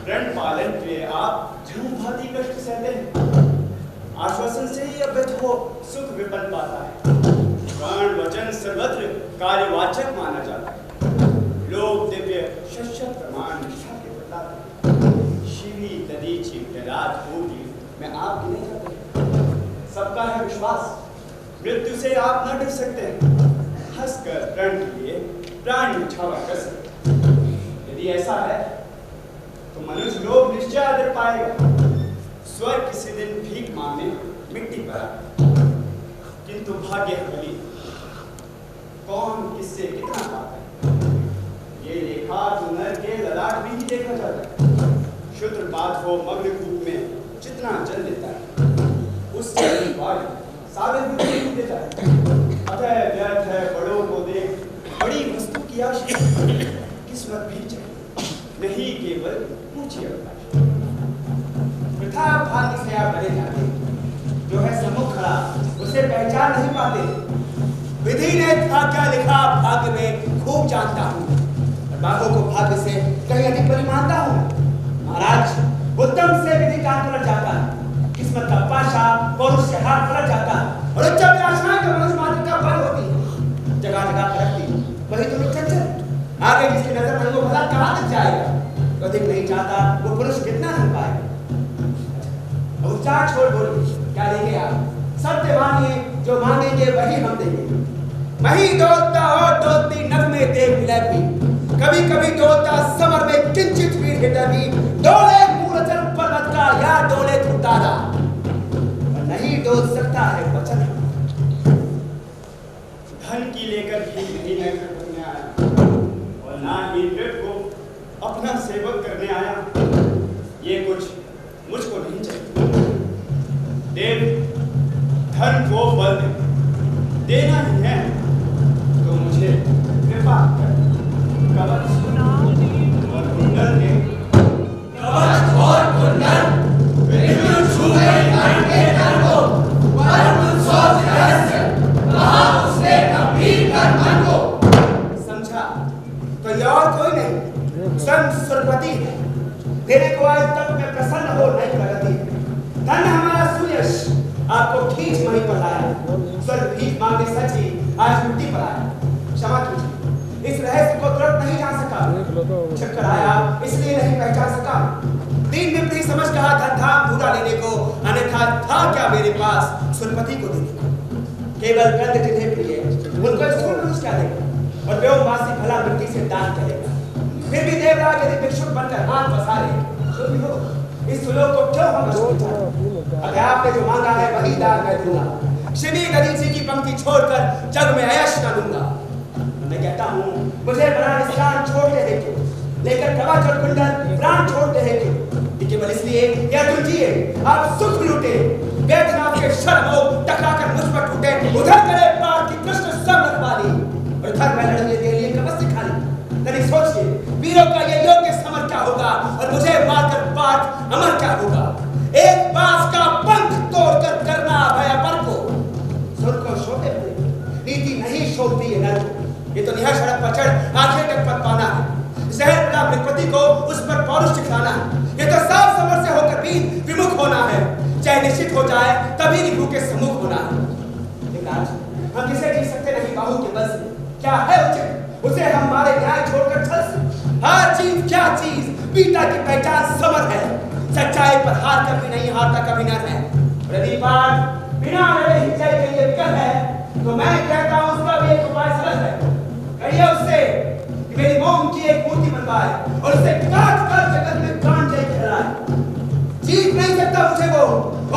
रण पालन पे आप झूम भांति कष्ट सहते हैं। आश्वासन से ही अव्यथ हो सुख विपन्न पाता है। प्राण वचन सर्वत्र कार्यवाचक माना जाता है। लोग दिव्य शस्य प्रमाण निष्ठा के बताते। शिवी ददीची विराट होगी मैं आपकी नहीं करता। सबका है विश्वास, मृत्यु से आप न डर सकते। हंसकर प्रण के लिए प्राण निछावर कर सकते। यदि ऐसा है तो मनुष्य लोग निश्चय आदर पाएगा। स्वर्ग किसी दिन भीख मांगने मिट्टी पर, किंतु भाग्य बली कौन किससे कितना पाता है। ये लेखा तो नर के ललाट में ही देखा जाता है। शुद्र बात हो मग्न कूप में जितना जल लेता है, उससे साबित भी देता है। अतः व्यर्थ है बड़ों को देख बड़ी वस्तु की या किस्मत भी चाहिए, नहीं केवल ऊंची अवकाश। वृथा भाग्य से आप डरे जाते, जो है सम्मुख खड़ा उसे पहचान नहीं पाते। विधि ने था क्या लिखा भाग्य में खूब जानता हूँ, और बाहों को भाग्य से कहीं अधिक बड़ी मानता हूँ। महाराज उत्तम से विधि का पलट जाता है, किस्मत का पाशा पौरुष से हाथ पलट जाता है, और उच्च अभिलाषाएं का मनुष्य मात्र का बल होती है, जगह जगह करती वही तो लोग चंचल। आगे जिसकी नजर नहीं वो भला कहाँ तक जाएगा, अधिक नहीं चाहता वो पुरुष कितना नहीं पाएगा। अब उच्चार छोड़ बोलिए, क्या देंगे आप? सत्य मानिए, जो मांगेंगे वही हम देंगे। वही डोलता और डोलती नभ में देव मिले भी, कभी कभी डोलता समर में किंचित वीर हृदय भी, डोले मूलचन पर्वत का या डोले तू दादा, नहीं डोल सकता है वचन। धन की लेकर भी नहीं मैं करने आया, और ना ही नृप को अपना सेवक करने आया। ये कुछ मुझको नहीं चाहिए। देव धन को बल देना ही है तो मुझे कृपा कर कवच और कुंडल दे। कवच और कुंडल विद्युत छूए मन के तन को, परम सोच रहस्य कहा उसने गंभीर कर मन को। समझा तो ये और कोई नहीं, स्वयं सुरपति है। मेरे को आज तक मैं प्रसन्न हो नहीं प्रगति। धन हमारा सुयश आपको खींच वहीं पर लाया, स्वर्ग भीख मांगे सची आज मिट्टी पर आया। क्षमा कीजिए, इस रहस्य को तुरंत नहीं जान सका, चक्कर आया इसलिए नहीं पहचान सका। तीन मिनट ही समझ कहा धन था पूरा लेने को, अन्यथा था क्या मेरे पास सुरपति को देने को। केवल गंध जिन्हें प्रिय उनको स्थूल मनुष्य क्या देगा, और व्योमवासी भला मिट्टी से दान करेगा। फिर भी देवराज यदि भिक्षुक बनकर हाथ पसारे तो भी हो, इस सुलोक को क्यों हम सोचते? अगर आपने जो मांगा है वही दान मैं दूंगा। श्री गणेश जी की पंक्ति छोड़कर जग में ऐश न दूंगा। मैं कहता हूँ मुझे प्राण प्राण छोड़ते हैं क्यों, लेकर कवच और कुंडल प्राण छोड़ते हैं क्यों? केवल इसलिए या तुम जिए आप सुख लूटे, वेदना के शर्म हो टकराकर मुझ पर टूटे। उधर करे पार की कृष्ण सब रखवा दी, और घर में लड़ने के लिए कवच सिखा ली। तनिक सोचिए वीरों का ये योग्य समर क्या होगा, और मुझे मारकर पाठ अमर क्या होगा। एक बांस का पंख तोड़कर करना अभय पर को, सुर को शोधे नीति नहीं शोधती है नर को। ये तो निहर सड़क पर चढ़ आंखें तक पत पाना है, जहर पड़ा विपत्ति को उस पर पौरुष दिखाना है। ये तो साफ समर से होकर भी विमुख होना है, चाहे निश्चित हो जाए तभी रिपु के सम्मुख होना है। लेकिन आज हम जिसे जी सकते नहीं बाहु के बल से, क्या है उचित उसे हम मारे न्याय छोड़कर छल से। हार जीत क्या चीज, पीता की पहचान समर है। सच्चाई पर हार कभी नहीं हारता कभी न है। यदि बात बिना लड़े ही जय के लिए विकल है, तो मैं कहता हूं उसका भी एक उपाय सरल है। कहिए उससे कि मेरी मोम की एक मूर्ति बनवाए, और उसे काट कर जगत में कान जय कहलाए। जीत नहीं सकता मुझे वो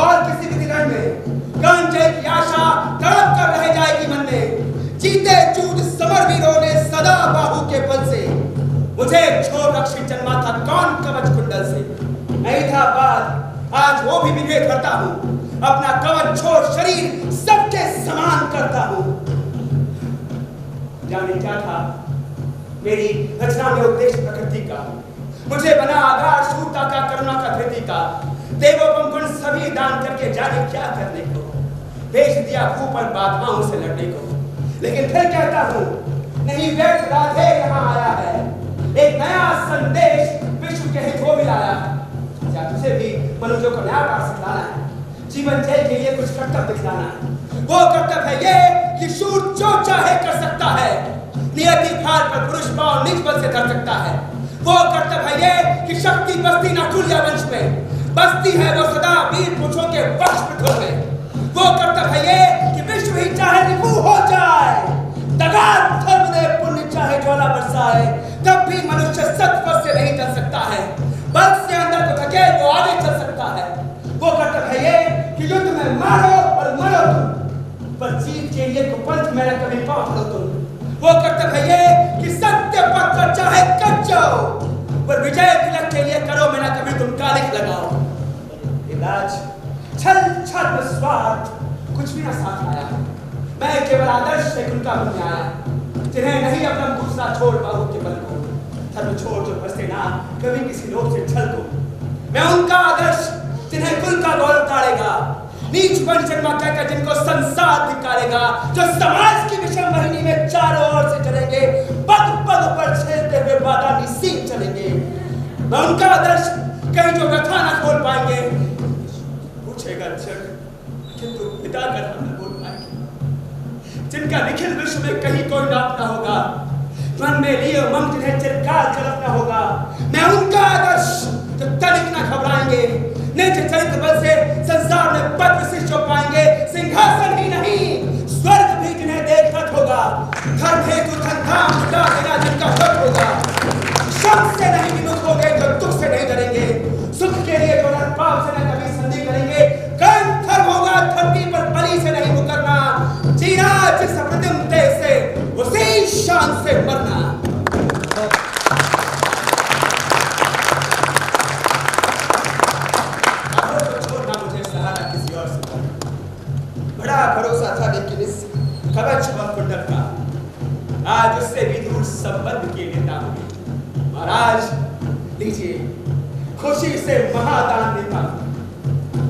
और किसी भी रण में, कान जय की आशा तड़प कर रह जाएगी मन में। जीते चूट समर वीरों ने सदा बाहु के बल से, मुझे छोड़ रक्षित जन्मा था कौन कवच कुंडल से। नहीं था बात आज वो भी विभेद करता हूँ, अपना कवच छोड़ शरीर सबके समान करता हूँ। जाने क्या था मेरी रचना में उद्देश्य प्रकृति का, मुझे बना आधार शूरता का करुणा का धृति का। देवोपम गुण सभी दान करके जाने क्या करने को, भेज दिया भूपन बाधाओं से लड़ने को। लेकिन फिर कहता हूँ नहीं व्यर्थ राधे यहाँ आया है, एक नया संदेश विश्व के हित को भी लाया है। क्या तुझे भी मनुष्यों को नया पाठ सिखाना है, जीवन जय के लिए कुछ कर्तव्य दिखलाना है। वो कर्तव्य है ये कि शूर जो चाहे कर सकता है, नियति भार पर पुरुष पांव निज बल से धर सकता है। वो कर्तव्य है ये कि शक्ति बस्ती न कुलिया वंश में, बस्ती है वो सदा वीर पुरुषों के वश पृथ्वी में। वो कर्तव्य है ये कि विश्व ही चाहे रिपु हो जाए, तगार धर्म दे पुण्य चाहे ज्वाला बरसाए, तब भी मनुष्य सत्पथ से नहीं चल सकता है। बल से अंदर को धके वो आगे चल सकता है। वो कर्तव्य है ये कि युद्ध में मारो और मरो तुम, पर जीत के लिए कुपंथ मेरा कभी पाप लो तुम। वो कर्तव्य है ये कि सत्य पथ पर चाहे कट जाओ, पर विजय तिलक के लिए करो मेरा कभी तुम कालिक लगाओ। इलाज छल छल स्वार्थ कुछ भी ना साथ आया, मैं केवल आदर्श से उनका बन आया, जिन्हें नहीं अपना गुस्सा छोड़ बाहु के बल को, धर्म छोड़ जो बरसे ना कभी किसी लोग से छल को। मैं उनका आदर्श जिन्हें कुल का गौरव ताड़ेगा, नीच बन जन्मा कहकर जिनको संसार धिक्कारेगा, जो समाज की विषम वाहिनी में चारों ओर से चलेंगे, पग पग पर छेदते हुए बादामी सीख चलेंगे। मैं उनका आदर्श कहीं जो व्यथा न खोल पाएंगे, पूछेगा जग किंतु पिता का नाम न बोल पाएंगे, जिनका निखिल विश्व में कहीं कोई नाप न होगा, मन में लिए उमंग जिन्हें चिरकाल चलना होगा। मैं उनका आदर्श जो तनिक न घबराएंगे, निज चरित्र बल से संसार में पद विशिष्ट जो पाएंगे, सिंहासन ही नहीं स्वर्ग भी जिन्हें देखना होगा। धर्म हेतु धन-धाम लुटा देना जिनका हक होगा, शब्द से नहीं विमुख हो गए जो दुख से नहीं डरेंगे, सुख के लिए जो पाप से न कभी संधि करेंगे। कर्म धर्म होगा धरती पर बलि से नहीं मुकरना, जीना जिस प्रतिम देश से उसी शान से मरना। बड़ा भरोसा था लेकिन इस कवच और कुंडल का, आज उससे भी दूर संबंध के नेता हुए। महाराज लीजिए खुशी से महादान देता,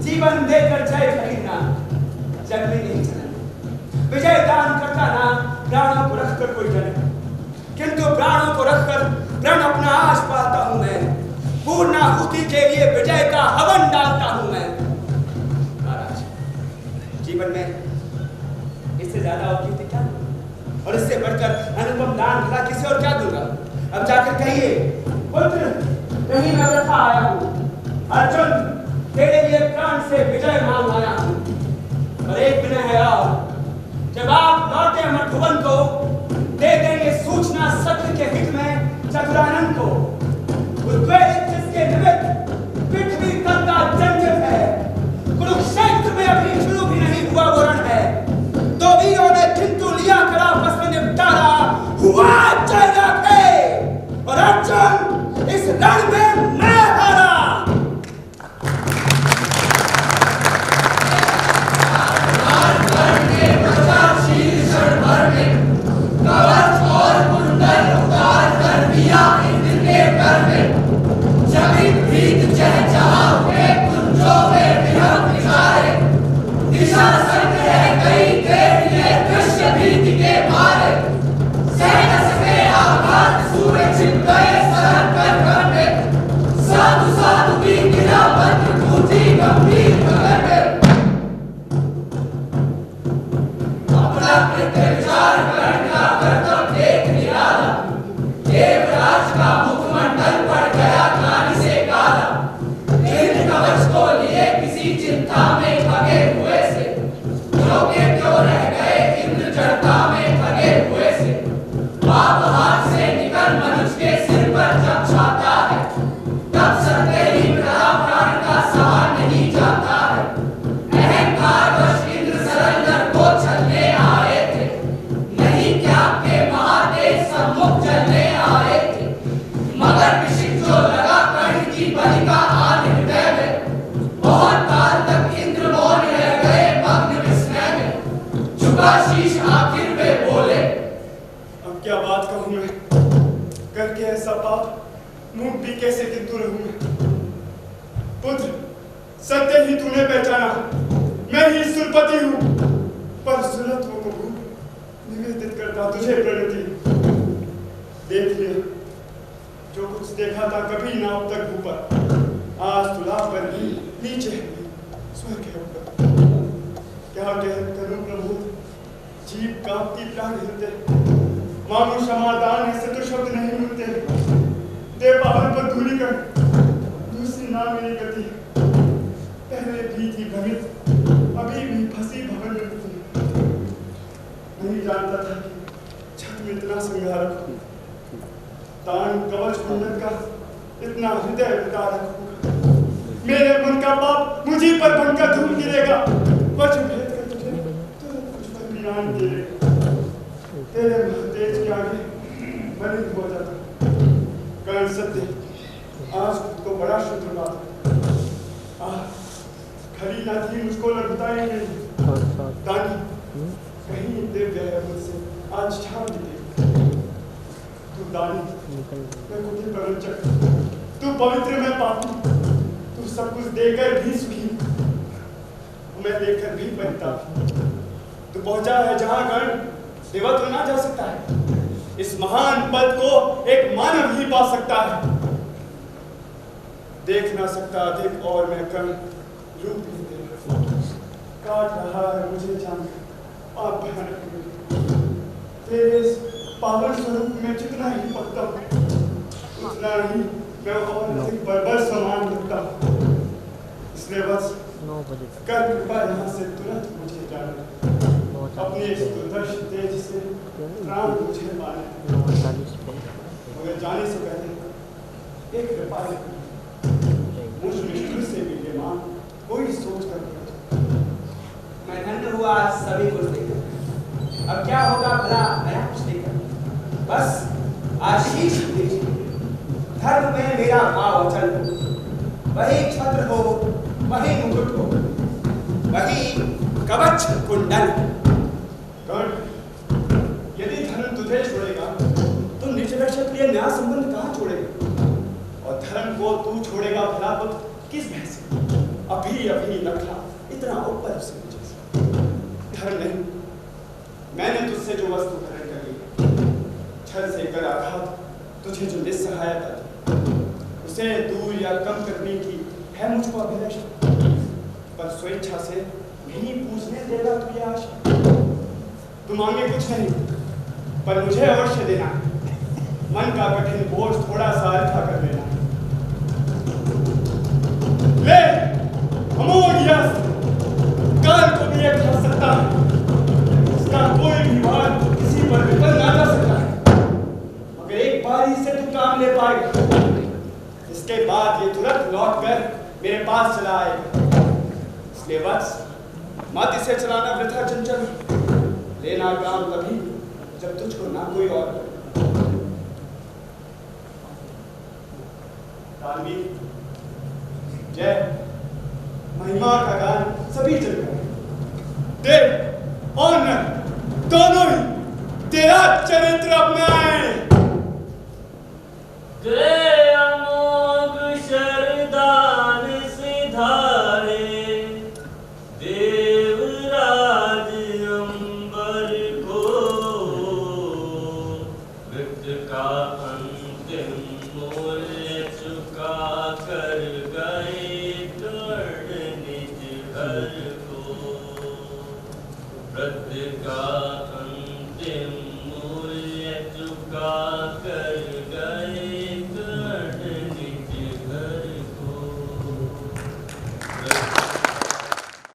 जीवन देकर जय खरीदना जग में नहीं चलना। विजय दान करता ना प्राणों को रखकर कोई जने, किंतु प्राणों को रखकर प्राण अपना आज पाता हूं मैं। पूर्णाहुति के लिए विजय का हवन डालता हूं मैं। जीवन में इससे ज्यादा और कीर्ति क्या, और इससे बढ़कर अनुपम दान भला किसी और क्या दूंगा। अब जाकर कहिए पुत्र कहीं मैं व्यथा आया हूं, अर्जुन तेरे लिए प्राण से विजय मांग आया हूं। और एक दिन है और जब आप लौटे मधुबन को दे देंगे सूचना सत्य के हित में चतुरानंद को, उद्वेलित जिसके निमित्त पृथ्वी तक का जंजट है, कुरुक्षेत्र में अभी शुरू भी नहीं हुआ वो रण है, तो वीरों ने किंतु लिया कड़ा आपस में निपटारा, हुआ जयरात है और अर्जुन इस रण में मैं हारा। कवच और कुंडल उतार कर दिया इंद्र के घर में, जब भीत चहचहा हुए कुंजों में विहंग निखारे, दिशा संग रह गई देख लिए दृश्य भीति के मारे, सह न सके आघात सूर्य छिप गए सरक कर घर में, साधु साधु भी गिरा मंत्र गूंजी गंभीर गगन में। अपना कृत्य विचार करना कर्तव्य देख निराला, देवराज का मुखमंडल पड़ गया ग्लानि से काला, इंद्र कवच को लिए किसी चिंता में भगे हुए से, रोके क्यों रह गए इंद्र जड़ता में भगे हुए से। पाप हाथ से निकल मनुष्य के सिर पर जब छाता है, तब सत्य ही प्राण का सवाल नहीं जाता है। अहंकार वश इंद्र सरंदर को छलने आए थे, नहीं क्या के महादेव सम्मुख चलने आए थे, मगर विषिक जो लगा कर्ण की बलि का आन हृदय में, बहुत काल तक इंद्र मौन रह गए मग्न विस्मय में, झुका शीश आखिर वे बोले। अब क्या बात कहूं मैं, करके ऐसा पाप मुंह भी कैसे किंतु रहूं मैं। पुत्र सत्य ही तूने पहचाना, मैं ही सुरपति हूं, पर सुरत्व को निवेदित करता तुझे प्रणति। देख लिया जो कुछ देखा था कभी ना अब तक ऊपर, आज तुला पर भी नीचे है स्वर्ग है ऊपर। क्या करूं प्रभु, जीव कांपती प्राण हिलते, मानो समाधान ऐसे तो शब्द नहीं मिलते। दे बाहर पर धूली कर दूसरी ना मेरी गति, पहले भी थी भ्रमित अभी भी फंसी भवन में। नहीं जानता था कि छत में इतना संहारक हो, तान कवच कुंडल का इतना हृदय विदारक होगा। मेरे मन का पाप मुझी पर बनकर धूम गिरेगा, वचन भेद कर तुझे तुरंत कुछ परिणाम गिरेगा। तेरे तेज के आगे बलिद हो जाता कर्ण सत्य, आज खुद को बड़ा शुद्ध बात। खरी ना थी मुझको लघुताएं नहीं, ताकि कहीं दिव्य है मुझसे आज छाप दी। दानी, मैं कुटिल प्रवंचक, तू पवित्र मैं पापी, तू सब कुछ देकर भी सुखी, मैं देकर भी परितापी। तू पहुंचा है जहां गण देवत्व ना जा सकता है, इस महान पद को एक मानव ही पा सकता है। देख ना सकता अधिक और मैं कण रूप ही देख काट रहा है मुझे जानकर आप भयानक तेरे इस पावन स्वरूप में जितना ही पकता हूँ उतना ही मैं और अधिक बर्बर समान लगता हूँ। इसलिए बस कर कृपा यहाँ से तुरंत मुझे जाने अपनी इस दुर्दर्श तेज से प्राण मुझे माने, मगर जाने से पहले एक कृपा मुझ निष्ठुर से भी ये मां कोई सोच कर मैं धन्य हुआ सभी कुछ देकर, अब क्या होगा भला नया कुछ देकर, बस आशीष दीजिए। धर्म में मेरा भाव अचल हो, वही छत्र हो, वही मुकुट हो, वही कवच कुंडल। यदि धर्म तुझे छोड़ेगा तो निचले क्षत्रिय न्याय संबंध कहाँ छोड़ेगा, और धर्म को तू छोड़ेगा भला पुत्र किस भय से? अभी अभी रखा इतना ऊपर से मुझे धर्म नहीं, मैंने तुझसे जो वस्तु ग्रहण कर ली, छल से कर आघात तुझे जो निस्सहायता दी, उसे दूर या कम करने की है मुझको अभिलाषा, पर स्वेच्छा से नहीं पूछने देगा तू ये आशा। तू मांगे कुछ नहीं, पर मुझे अवश्य देना, मन का कठिन बोझ थोड़ा सा हल्का कर देना। ले अमोघ यश काल को भी ये खा सकता है, इसका कोई भी वार किसी पर विफल ना जा सकता है, मगर एक बार ही से तू काम ले पाएगा, इसके बाद ये तुरंत लौट कर मेरे पास चला आएगा। इसलिए बस मत इसे चलाना वृथा चंचल, लेना काम तभी जब तुझको ना कोई और। दानवीर जय, महिमा का गान सभी जन